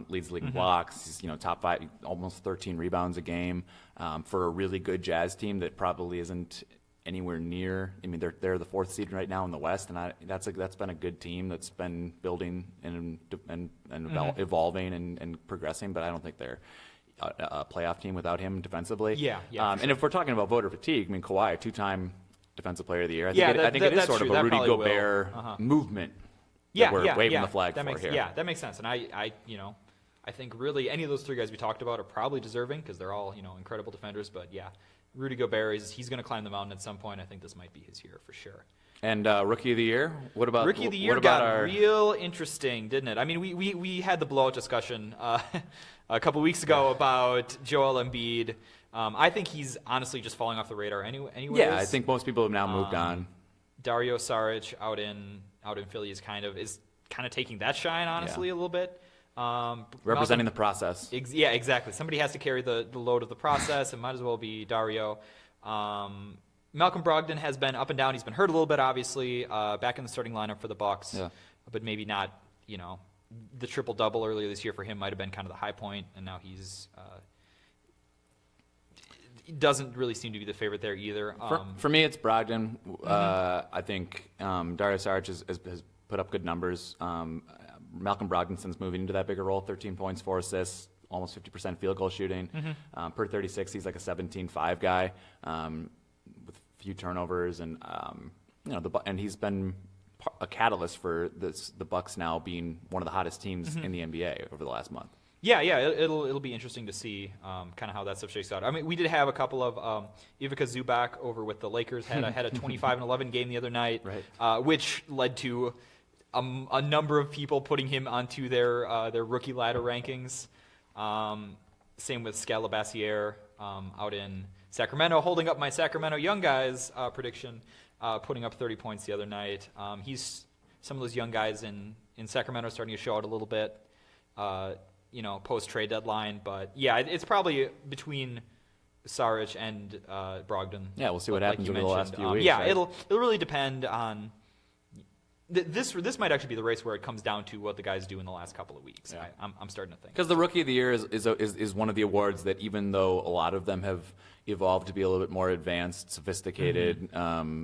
Speaker 2: Leads the league in blocks. He's top 5, almost 13 rebounds a game for a really good Jazz team that probably isn't anywhere near. I mean, they're the 4th seed right now in the West, and that's been a good team that's been building and evolving and progressing. But I don't think they're a playoff team without him defensively.
Speaker 1: Yeah.
Speaker 2: And if we're talking about voter fatigue, I mean, Kawhi, 2-time Defensive Player of the Year. I think it is sort of a Rudy Gobert movement. We're waving the flag for here.
Speaker 1: Yeah, that makes sense. And I think really any of those 3 guys we talked about are probably deserving because they're all incredible defenders. But yeah, Rudy Gobert he's going to climb the mountain at some point. I think this might be his year for sure.
Speaker 2: And Rookie of the Year? What about
Speaker 1: Rookie of the Year? Got real interesting, didn't it? I mean, we had the blowout discussion a couple weeks ago about Joel Embiid. I think he's honestly just falling off the radar anyways.
Speaker 2: Yeah, I think most people have now moved on.
Speaker 1: Dario Saric out in Philly is kind of taking that shine, honestly, a little bit.
Speaker 2: Representing the process.
Speaker 1: Yeah, exactly. Somebody has to carry the load of the process. It might as well be Dario. Malcolm Brogdon has been up and down. He's been hurt a little bit, obviously, back in the starting lineup for the Bucks, but maybe not. The triple-double earlier this year for him might have been kind of the high point, and now he's doesn't really seem to be the favorite there either.
Speaker 2: For me, it's Brogdon. I think Dario Saric has put up good numbers. Malcolm Brogdon, since moving into that bigger role, 13 points, 4 assists, almost 50% field goal shooting. Per 36, he's like a 17-5 guy with few turnovers, and and he's been a catalyst for the Bucks now being one of the hottest teams in the NBA over the last month.
Speaker 1: Yeah, it'll be interesting to see kind of how that stuff shakes out. I mean, we did have a couple of Ivica Zubac over with the Lakers had a 25-11 game the other night, which led to a number of people putting him onto their rookie ladder rankings. Same with Scalabassiere out in Sacramento, holding up my Sacramento young guys prediction, putting up 30 points the other night. He's some of those young guys in Sacramento starting to show out a little bit. Post-trade deadline. But, yeah, it's probably between Saric and Brogdon.
Speaker 2: Yeah, we'll see what happens over the last few weeks.
Speaker 1: Yeah, right? It'll really depend on this might actually be the race where it comes down to what the guys do in the last couple of weeks. Yeah. I'm starting to think.
Speaker 2: Because the Rookie of the Year is one of the awards that, even though a lot of them have evolved to be a little bit more advanced, sophisticated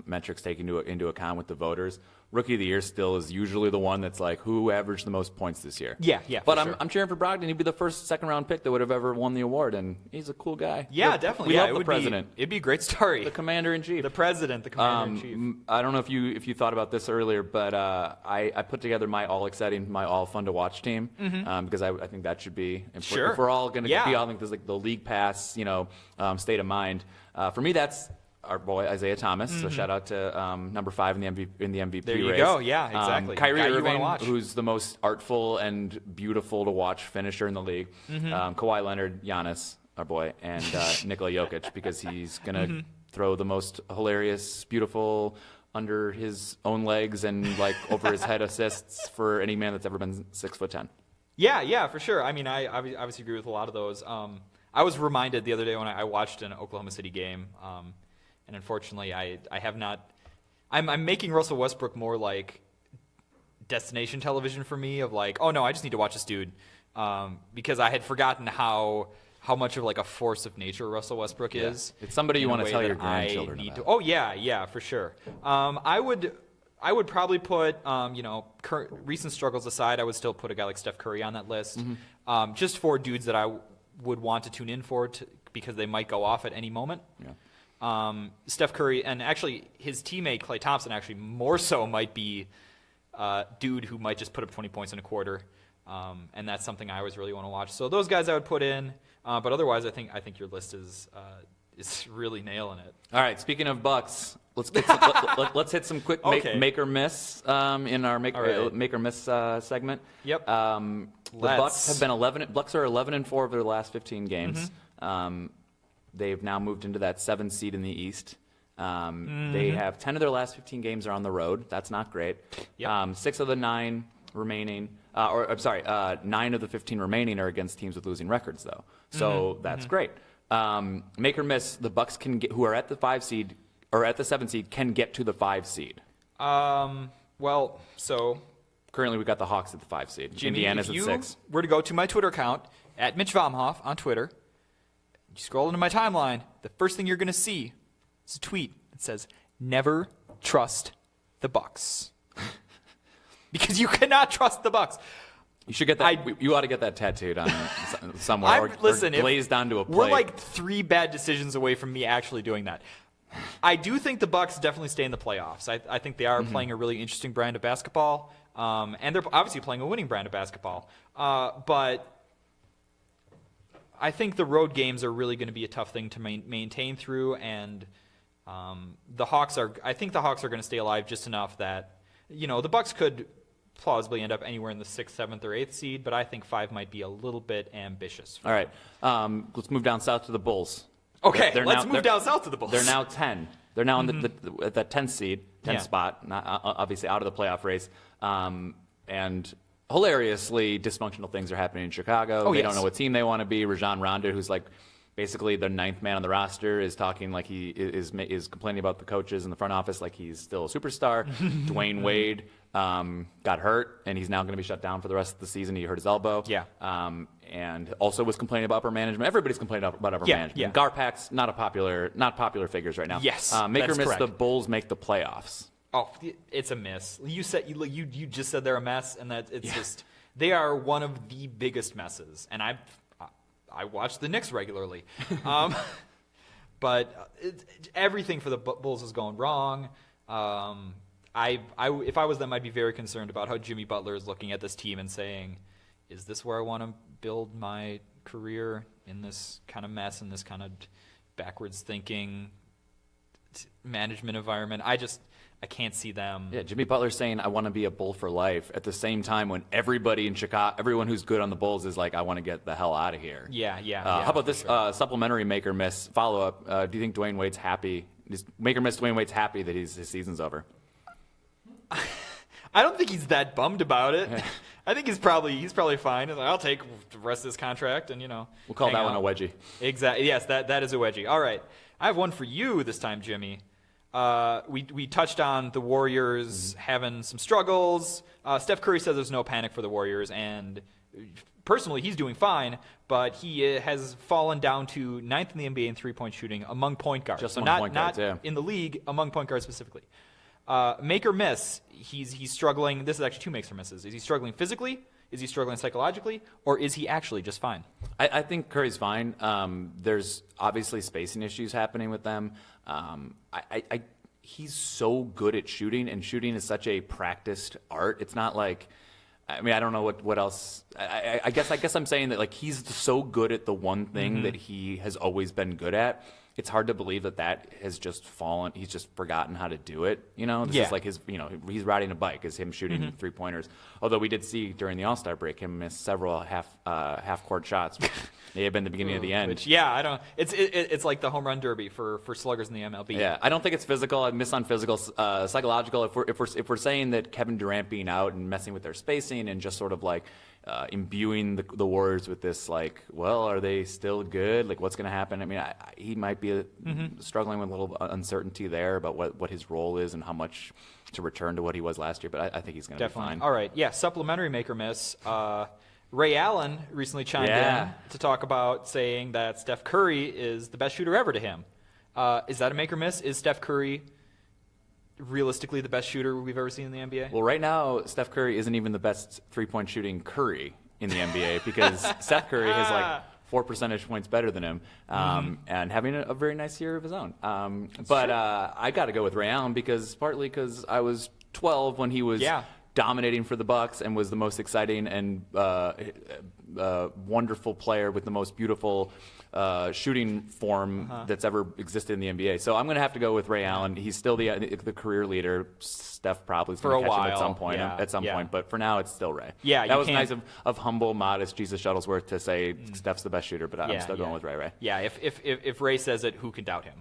Speaker 2: metrics taken into account with the voters, Rookie of the Year still is usually the one that's like, who averaged the most points this year?
Speaker 1: Yeah.
Speaker 2: But I'm cheering for Brogdon. He'd be the first second-round pick that would have ever won the award, and he's a cool guy.
Speaker 1: Yeah, definitely.
Speaker 2: We love the president.
Speaker 1: It'd be a great story.
Speaker 2: The commander-in-chief.
Speaker 1: The president, the commander-in-chief.
Speaker 2: I don't know if you thought about this earlier, but I put together my all-exciting, my all-fun-to-watch team because I think that should be important.
Speaker 1: Sure.
Speaker 2: If we're all going to be on like the league pass, state of mind. For me, that's our boy Isaiah Thomas. So shout out to number 5 in the MVP race.
Speaker 1: There you go. Yeah, exactly.
Speaker 2: Kyrie Irving, who's the most artful and beautiful to watch finisher in the league. Kawhi Leonard, Giannis, our boy, and Nikola Jokic, because he's gonna throw the most hilarious, beautiful, under his own legs and like over his head assists for any man that's ever been 6'10".
Speaker 1: Yeah, for sure. I mean, I obviously agree with a lot of those. I was reminded the other day when I watched an Oklahoma City game, and unfortunately I have not. I'm making Russell Westbrook more like destination television for me, of like, oh no, I just need to watch this dude, because I had forgotten how much of like a force of nature Russell Westbrook is.
Speaker 2: It's somebody you want to tell your grandchildren about.
Speaker 1: Oh yeah, for sure. I would probably put, recent struggles aside, I would still put a guy like Steph Curry on that list, just for dudes that I would want to tune in for because they might go off at any moment.
Speaker 2: Yeah.
Speaker 1: Steph Curry, and actually his teammate Klay Thompson actually more so might be dude who might just put up 20 points in a quarter. And that's something I always really want to watch. So those guys I would put in. But otherwise, I think your list is really nailing it.
Speaker 2: All right. Speaking of Bucks, let's let's hit some quick make or miss in our make or miss segment.
Speaker 1: Yep.
Speaker 2: The Bucks have been Bucks are 11-4 over their last 15 games. They've now moved into that 7th seed in the East. They have 10 of their last 15 games are on the road. That's not great.
Speaker 1: Yep.
Speaker 2: 6 of the 9 remaining, 9 of the 15 remaining are against teams with losing records, though. So that's great. Make or miss, the Bucks can get, who are at the 5 seed or at the 7 seed, can get to the 5 seed.
Speaker 1: Well, so
Speaker 2: currently we've got the Hawks at the 5 seed.
Speaker 1: Jimmy,
Speaker 2: Indiana's
Speaker 1: if
Speaker 2: at
Speaker 1: you
Speaker 2: 6.
Speaker 1: were to go to my Twitter account at Mitch Vomhoff on Twitter, you scroll into my timeline, the first thing you're going to see is a tweet that says, "Never trust the Bucks." Because you cannot trust the Bucks.
Speaker 2: You should get that. You ought to get that tattooed on somewhere, or glazed onto a plate.
Speaker 1: We're like 3 bad decisions away from me actually doing that. I do think the Bucks definitely stay in the playoffs. I think they are playing a really interesting brand of basketball, and they're obviously playing a winning brand of basketball. But I think the road games are really going to be a tough thing to maintain through, and the Hawks are. I think the Hawks are going to stay alive just enough that the Bucks could plausibly end up anywhere in the 6th, 7th, or 8th seed, but I think 5 might be a little bit ambitious.
Speaker 2: All right, let's move down south to the Bulls.
Speaker 1: Okay, let's move down south to the Bulls.
Speaker 2: They're now 10. They're now at that 10th seed, 10th spot, not, obviously out of the playoff race. And hilariously, dysfunctional things are happening in Chicago. They don't know what team they want to be. Rajon Rondo, who's like basically the 9th man on the roster, is talking like he is complaining about the coaches in the front office like he's still a superstar. Dwayne Wade got hurt, and he's now going to be shut down for the rest of the season. He hurt his elbow.
Speaker 1: Yeah.
Speaker 2: And also was complaining about upper management. Everybody's complaining about upper management. Yeah. Garpax, not popular figures right now.
Speaker 1: Yes,
Speaker 2: make or miss
Speaker 1: correct.
Speaker 2: The Bulls make the playoffs.
Speaker 1: Oh, it's a miss. You just said they're a mess, and that it's just they are one of the biggest messes. And I watch the Knicks regularly, but everything for the Bulls is going wrong. If I was them, I'd be very concerned about how Jimmy Butler is looking at this team and saying, "Is this where I want to build my career, in this kind of mess, in this kind of backwards thinking management environment?" I can't see them.
Speaker 2: Yeah, Jimmy Butler's saying, "I want to be a Bull for life," at the same time when everybody in Chicago, everyone who's good on the Bulls is like, "I want to get the hell out of here."
Speaker 1: Yeah.
Speaker 2: How about this supplementary make or miss follow-up? Do you think Dwayne Wade's happy? Make or miss Dwayne Wade's happy that his season's over?
Speaker 1: I don't think he's that bummed about it. I think he's probably fine. He's like, I'll take the rest of this contract, and
Speaker 2: we'll call that one a wedgie.
Speaker 1: Exactly. Yes, that is a wedgie. All right, I have one for you this time, Jimmy. We touched on the Warriors having some struggles. Steph Curry says there's no panic for the Warriors, and personally, he's doing fine, but he has fallen down to 9th in the NBA in three-point shooting among point guards.
Speaker 2: Just
Speaker 1: so
Speaker 2: among
Speaker 1: not
Speaker 2: point guards, yeah.
Speaker 1: in the league, among point guards specifically. Make or miss, he's struggling. This is actually 2 makes or misses. Is he struggling physically? Is he struggling psychologically? Or is he actually just fine?
Speaker 2: I think Curry's fine. There's obviously spacing issues happening with them. He's so good at shooting, and shooting is such a practiced art. It's not like, I don't know what else. I guess I'm saying that like he's so good at the one thing that he has always been good at. It's hard to believe that has just fallen. He's just forgotten how to do it. This is like his. He's riding a bike. Is him shooting 3-pointers. Although we did see during the All-Star break him miss several half-court shots. May have been the beginning of the end.
Speaker 1: I don't. It's like the home run derby for sluggers in the MLB.
Speaker 2: Yeah, I don't think it's physical. I miss on physical, psychological. If we're saying that Kevin Durant being out and messing with their spacing and just sort of like imbuing the Warriors with this like, well, are they still good? Like, what's going to happen? He might be struggling with a little uncertainty there about what his role is and how much to return to what he was last year. But I think he's going to be fine. All
Speaker 1: right, supplementary make or miss. Ray Allen recently chimed in to talk about saying that Steph Curry is the best shooter ever to him. Is that a make or miss? Is Steph Curry realistically the best shooter we've ever seen in the NBA?
Speaker 2: Well, right now, Steph Curry isn't even the best three-point shooting Curry in the NBA because Steph Curry has like 4 percentage points better than him, and having a very nice year of his own. But I got to go with Ray Allen partly because I was 12 when he was dominating for the Bucks and was the most exciting and wonderful player with the most beautiful shooting form that's ever existed in the NBA. So I'm going to have to go with Ray Allen. He's still the career leader. Steph probably is going to catch him at some point. But for now, it's still Ray.
Speaker 1: Yeah,
Speaker 2: that was nice of humble, modest Jesus Shuttlesworth to say Steph's the best shooter, but I'm still going with Ray.
Speaker 1: Yeah, if Ray says it, who can doubt him?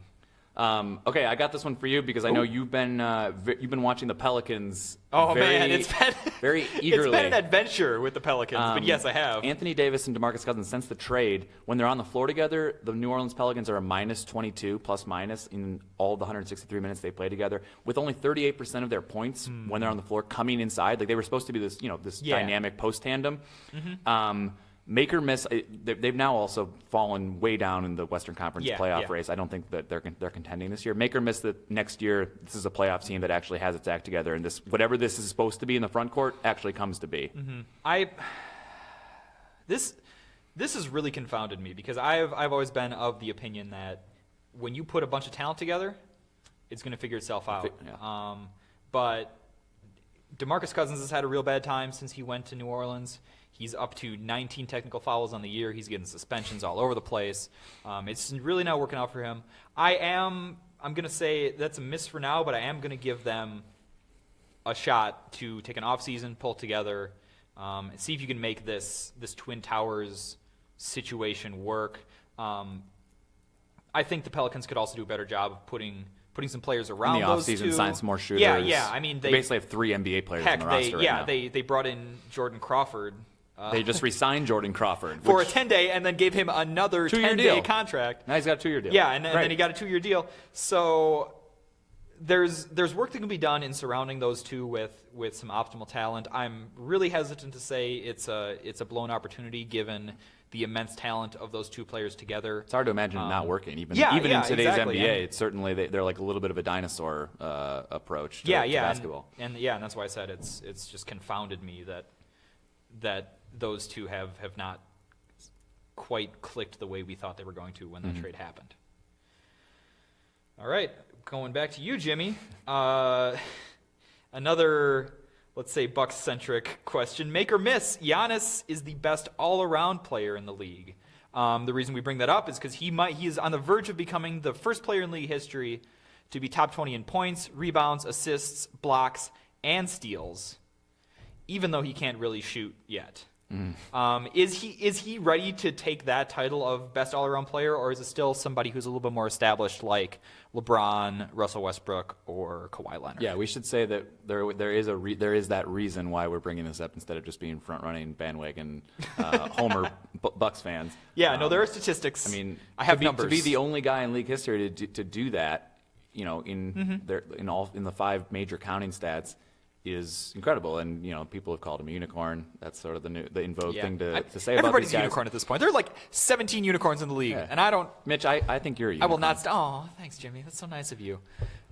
Speaker 2: Okay, I got this one for you because I know you've been watching the Pelicans.
Speaker 1: Oh man, it's been
Speaker 2: very eagerly.
Speaker 1: It's been an adventure with the Pelicans, but yes, I have.
Speaker 2: Anthony Davis and DeMarcus Cousins, since the trade, when they're on the floor together, the New Orleans Pelicans are a -22 plus minus in all the 163 minutes they play together, with only 38% of their points when they're on the floor coming inside. Like they were supposed to be this dynamic post tandem. Make or miss, they've now also fallen way down in the Western Conference playoff race. I don't think that they're contending this year. Make or miss that next year, this is a playoff team that actually has its act together, and whatever this is supposed to be in the front court actually comes to be.
Speaker 1: This has really confounded me because I've always been of the opinion that when you put a bunch of talent together, it's going to figure itself out. But DeMarcus Cousins has had a real bad time since he went to New Orleans. He's up to 19 technical fouls on the year. He's getting suspensions all over the place. It's really not working out for him. I'm going to say that's a miss for now, but I am going to give them a shot to take an offseason, pull together, and see if you can make this Twin Towers situation work. I think the Pelicans could also do a better job of putting some players around those two.
Speaker 2: In the offseason, sign some more shooters.
Speaker 1: Yeah. I mean,
Speaker 2: they basically have 3 NBA players on the roster right now.
Speaker 1: They brought in Jordan Crawford.
Speaker 2: They just re-signed Jordan Crawford.
Speaker 1: For a 10-day and then gave him another 10-day contract.
Speaker 2: Now he's got a 2-year deal.
Speaker 1: Yeah, and then he got a 2-year deal. So there's work that can be done in surrounding those two with some optimal talent. I'm really hesitant to say it's a blown opportunity given the immense talent of those two players together.
Speaker 2: It's hard to imagine it not working. Even in today's NBA, it's certainly they're like a little bit of a dinosaur approach to basketball.
Speaker 1: And that's why I said it's just confounded me that those two have not quite clicked the way we thought they were going to when that trade happened. All right, going back to you, Jimmy. Another, let's say, Bucks-centric question. Make or miss, Giannis is the best all-around player in the league. The reason we bring that up is because he is on the verge of becoming the first player in league history to be top 20 in points, rebounds, assists, blocks, and steals, even though he can't really shoot yet. Is he ready to take that title of best all-around player, or is it still somebody who's a little bit more established like LeBron, Russell Westbrook, or Kawhi Leonard?
Speaker 2: Yeah, we should say that there is that reason why we're bringing this up instead of just being front-running bandwagon Homer Bucks fans.
Speaker 1: Yeah, no, there are statistics.
Speaker 2: I mean,
Speaker 1: I have numbers.
Speaker 2: To be the only guy in league history to do that, in the 5 major counting stats, is incredible, and people have called him a unicorn. That's sort of the in vogue thing to say about these guys.
Speaker 1: Everybody's a unicorn at this point. There are like 17 unicorns in the league, and I don't.
Speaker 2: Mitch, I think you're a unicorn.
Speaker 1: I will not. Oh, thanks, Jimmy. That's so nice of you.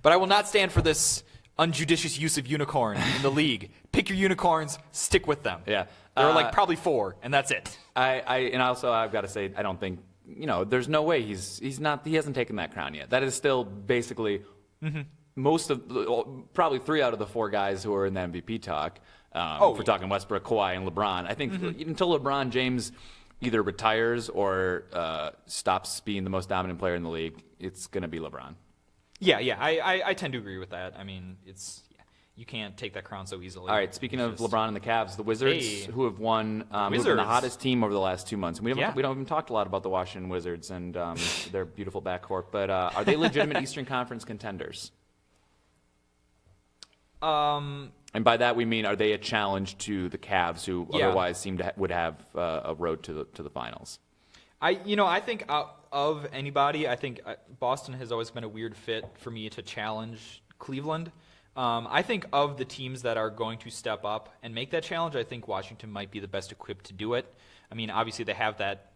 Speaker 1: But I will not stand for this unjudicious use of unicorn in the league. Pick your unicorns, stick with them.
Speaker 2: Yeah,
Speaker 1: there are like probably 4, and that's it.
Speaker 2: I've got to say, I don't think there's no way he hasn't taken that crown yet. That is still basically. Most of probably 3 out of the 4 guys who are in the MVP talk. If we're talking Westbrook, Kawhi, and LeBron, I think until LeBron James either retires or stops being the most dominant player in the league, it's going to be LeBron.
Speaker 1: Yeah, I tend to agree with that. I mean, you can't take that crown so easily.
Speaker 2: All right, speaking of LeBron and the Cavs, the Wizards, who have won, who've been the hottest team over the last 2 months. And we don't even talked a lot about the Washington Wizards and their beautiful backcourt, but are they legitimate Eastern Conference contenders? And by that we mean, are they a challenge to the Cavs, who otherwise would have a road to the finals?
Speaker 1: I think of anybody, I think Boston has always been a weird fit for me to challenge Cleveland. I think of the teams that are going to step up and make that challenge, I think Washington might be the best equipped to do it. I mean, obviously they have that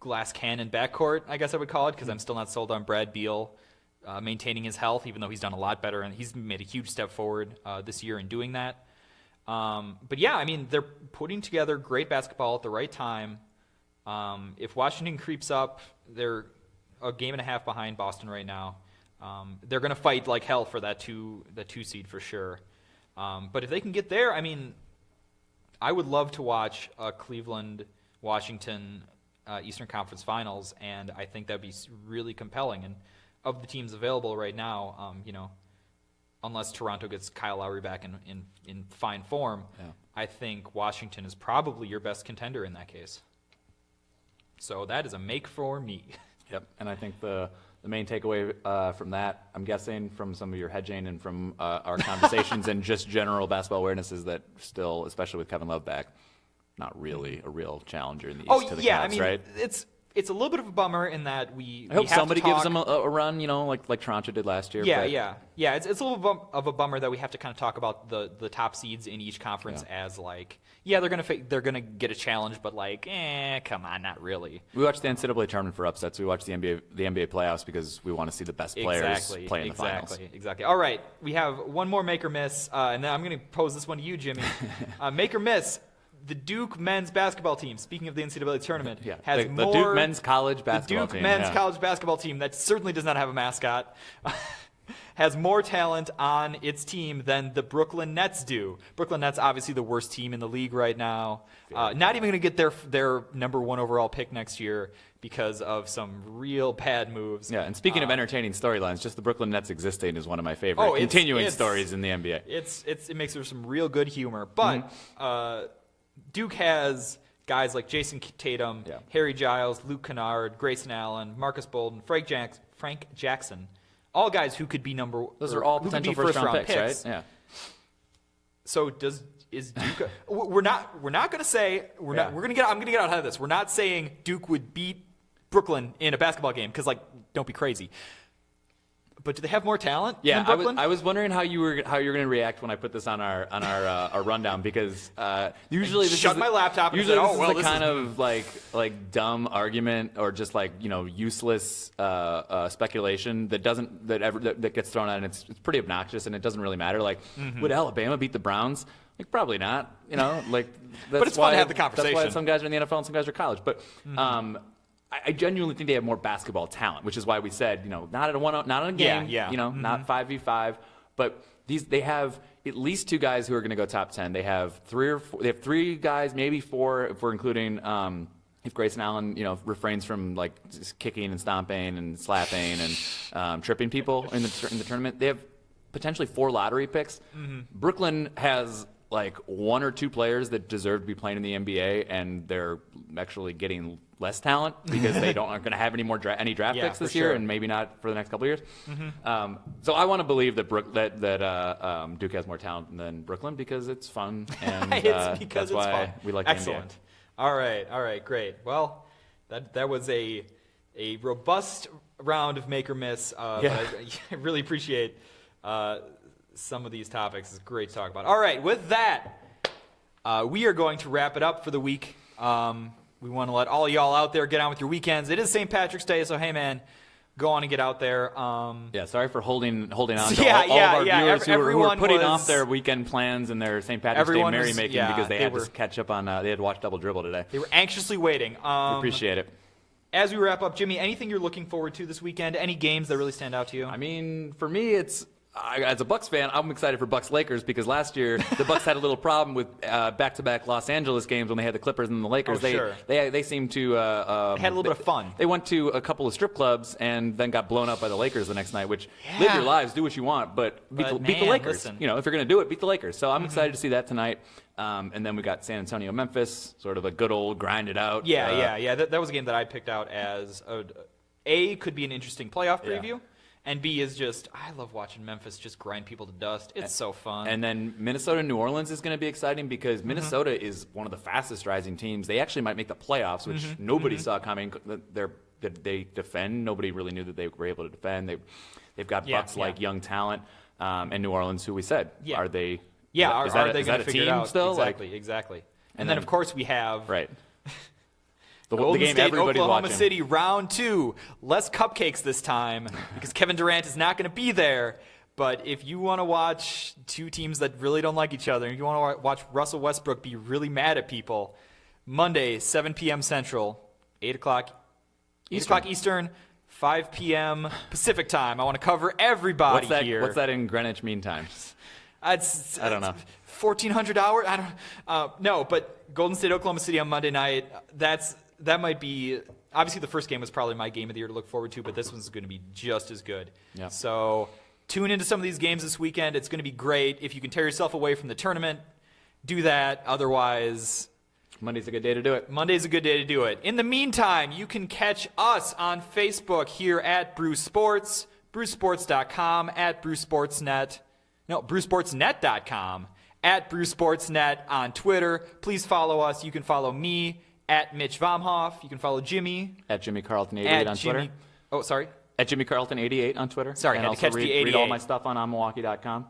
Speaker 1: glass cannon backcourt, I guess I would call it, because I'm still not sold on Brad Beal maintaining his health, even though he's done a lot better, and he's made a huge step forward this year in doing that. But yeah, I mean, they're putting together great basketball at the right time. If Washington creeps up, they're a game and a half behind Boston right now. They're going to fight like hell for that two seed for sure. But if they can get there, I mean, I would love to watch a Cleveland-Washington Eastern Conference Finals, and I think that'd be really compelling. And of the teams available right now, unless Toronto gets Kyle Lowry back in fine form, I think Washington is probably your best contender in that case. So that is a make for me.
Speaker 2: Yep, and I think the main takeaway from that, I'm guessing from some of your hedging and from our conversations and just general basketball awareness, is that still, especially with Kevin Love back, not really a real challenger in the East to the Cavs, right?
Speaker 1: It's a little bit of a bummer in that we
Speaker 2: I hope
Speaker 1: have
Speaker 2: somebody
Speaker 1: to talk,
Speaker 2: gives them a run, like Toronto did last year.
Speaker 1: Yeah. It's a little bit of a bummer that we have to kind of talk about the top seeds in each conference as like, they're gonna get a challenge, but like, come on, not really.
Speaker 2: We watch the NCAA tournament for upsets. We watch the NBA playoffs because we want to see the best players play in the finals.
Speaker 1: Exactly. All right, we have one more make or miss, and then I'm going to pose this one to you, Jimmy. Make or miss. The Duke men's basketball team, speaking of the NCAA tournament, has
Speaker 2: the Duke men's college basketball team.
Speaker 1: The Duke men's college basketball team that certainly does not have a mascot, has more talent on its team than the Brooklyn Nets do. Brooklyn Nets, obviously the worst team in the league right now. Not even going to get their number one overall pick next year because of some real bad moves. Yeah,
Speaker 2: and speaking of entertaining storylines, just the Brooklyn Nets existing is one of my favorite continuing stories in the NBA.
Speaker 1: It makes for some real good humor. But Duke has guys like Jason Tatum, Harry Giles, Luke Kennard, Grayson Allen, Marcus Bolden, Frank Jackson, all guys who could be
Speaker 2: Those are all potential first-round picks, right? Yeah.
Speaker 1: So is Duke? We're not going to say I'm going to get out ahead of this. We're not saying Duke would beat Brooklyn in a basketball game because don't be crazy. But do they have more talent than Brooklyn?
Speaker 2: I was wondering how you were going to react when I put this on our rundown because usually this
Speaker 1: shut my laptop.
Speaker 2: Usually this is the kind of like dumb argument or just useless speculation that gets thrown out, and it's pretty obnoxious and it doesn't really matter. Would Alabama beat the Browns? Probably not. That's
Speaker 1: but it's fun to have the conversation.
Speaker 2: That's why some guys are in the NFL and some guys are college. But I genuinely think they have more basketball talent, which is why we said, not in a game, not 5v5, but they have at least two guys who are going to go top 10. They have three guys, maybe four if we're including if Grayson Allen, refrains from just kicking and stomping and slapping and tripping people in the tournament. They have potentially 4 lottery picks. Brooklyn has one or two players that deserve to be playing in the NBA, and they're actually getting less talent because they aren't going to have any draft picks this year, and maybe not for the next couple of years. So I want to believe that Duke has more talent than Brooklyn because it's fun, and that's why we like the NBA.
Speaker 1: Excellent. All right, great. Well, that was a robust round of make or miss. But I really appreciate some of these topics. It's great to talk about. All right, with that, we are going to wrap it up for the week. We want to let all y'all out there get on with your weekends. It is St. Patrick's Day, so hey, man, go on and get out there.
Speaker 2: Sorry for holding on to all of our viewers who were putting off their weekend plans and their St. Patrick's Day merrymaking because they had to catch up on. They had to watch Double Dribble today.
Speaker 1: They were anxiously waiting.
Speaker 2: We appreciate it.
Speaker 1: As we wrap up, Jimmy, anything you're looking forward to this weekend? Any games that really stand out to you?
Speaker 2: I mean, for me, it's. As a Bucks fan, I'm excited for Bucks-Lakers because last year the Bucks had a little problem with back-to-back Los Angeles games when they had the Clippers and the Lakers. They seemed to
Speaker 1: had a little bit of fun.
Speaker 2: They went to a couple of strip clubs and then got blown up by the Lakers the next night. Which live your lives, do what you want, but beat the Lakers.
Speaker 1: Listen.
Speaker 2: If you're going to do it, beat the Lakers. So I'm excited to see that tonight. And then we got San Antonio, Memphis, sort of a good old grind it out.
Speaker 1: That was a game that I picked out as could be an interesting playoff preview. Yeah. And B is just, I love watching Memphis just grind people to dust. It's so fun.
Speaker 2: And then Minnesota, New Orleans is going to be exciting because Minnesota is one of the fastest rising teams. They actually might make the playoffs, which nobody saw coming. They defend. Nobody really knew that they were able to defend. They've got Bucks-like young talent. And New Orleans, who we said, are they?
Speaker 1: Yeah, are they going to figure it out?
Speaker 2: Still?
Speaker 1: Exactly. And then, of course, we have
Speaker 2: the game
Speaker 1: State,
Speaker 2: everybody's
Speaker 1: Oklahoma
Speaker 2: watching.
Speaker 1: City, round 2. Less cupcakes this time because Kevin Durant is not going to be there. But if you want to watch two teams that really don't like each other, and you want to watch Russell Westbrook be really mad at people, Monday, 7 p.m. Central, 8 o'clock Eastern, 5 p.m. Pacific time. I want to cover everybody here.
Speaker 2: What's that in Greenwich Mean Time?
Speaker 1: I
Speaker 2: don't know.
Speaker 1: 1,400 hours? I don't no, but Golden State, Oklahoma City on Monday night, that might be, obviously the first game was probably my game of the year to look forward to, but this one's going to be just as good.
Speaker 2: Yeah.
Speaker 1: So tune into some of these games this weekend. It's going to be great. If you can tear yourself away from the tournament, do that. Otherwise,
Speaker 2: Monday's a good day to do it.
Speaker 1: Monday's a good day to do it. In the meantime, you can catch us on Facebook here at Brew Sports, brewsports.com, at brewsportsnet.com, at brewsportsnet on Twitter. Please follow us. You can follow me at Mitch Vomhoff. You can follow Jimmy
Speaker 2: at Jimmy Carlton88 on Twitter.
Speaker 1: Oh, sorry.
Speaker 2: At Jimmy Carlton88 on Twitter.
Speaker 1: Sorry,
Speaker 2: and
Speaker 1: I had to catch the 88.
Speaker 2: Read all my stuff on Milwaukee.com.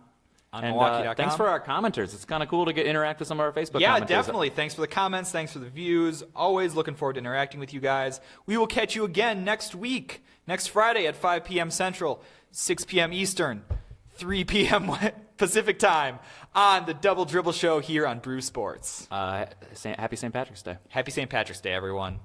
Speaker 1: Milwaukee.com.
Speaker 2: Thanks for our commenters. It's kind of cool to interact with some of our Facebook commenters.
Speaker 1: Yeah, definitely. Thanks for the comments. Thanks for the views. Always looking forward to interacting with you guys. We will catch you again next week, next Friday at 5 p.m. Central, 6 p.m. Eastern, 3 p.m. Pacific time on the Double Dribble Show here on Brew Sports.
Speaker 2: Happy St. Patrick's Day.
Speaker 1: Happy St. Patrick's Day, everyone.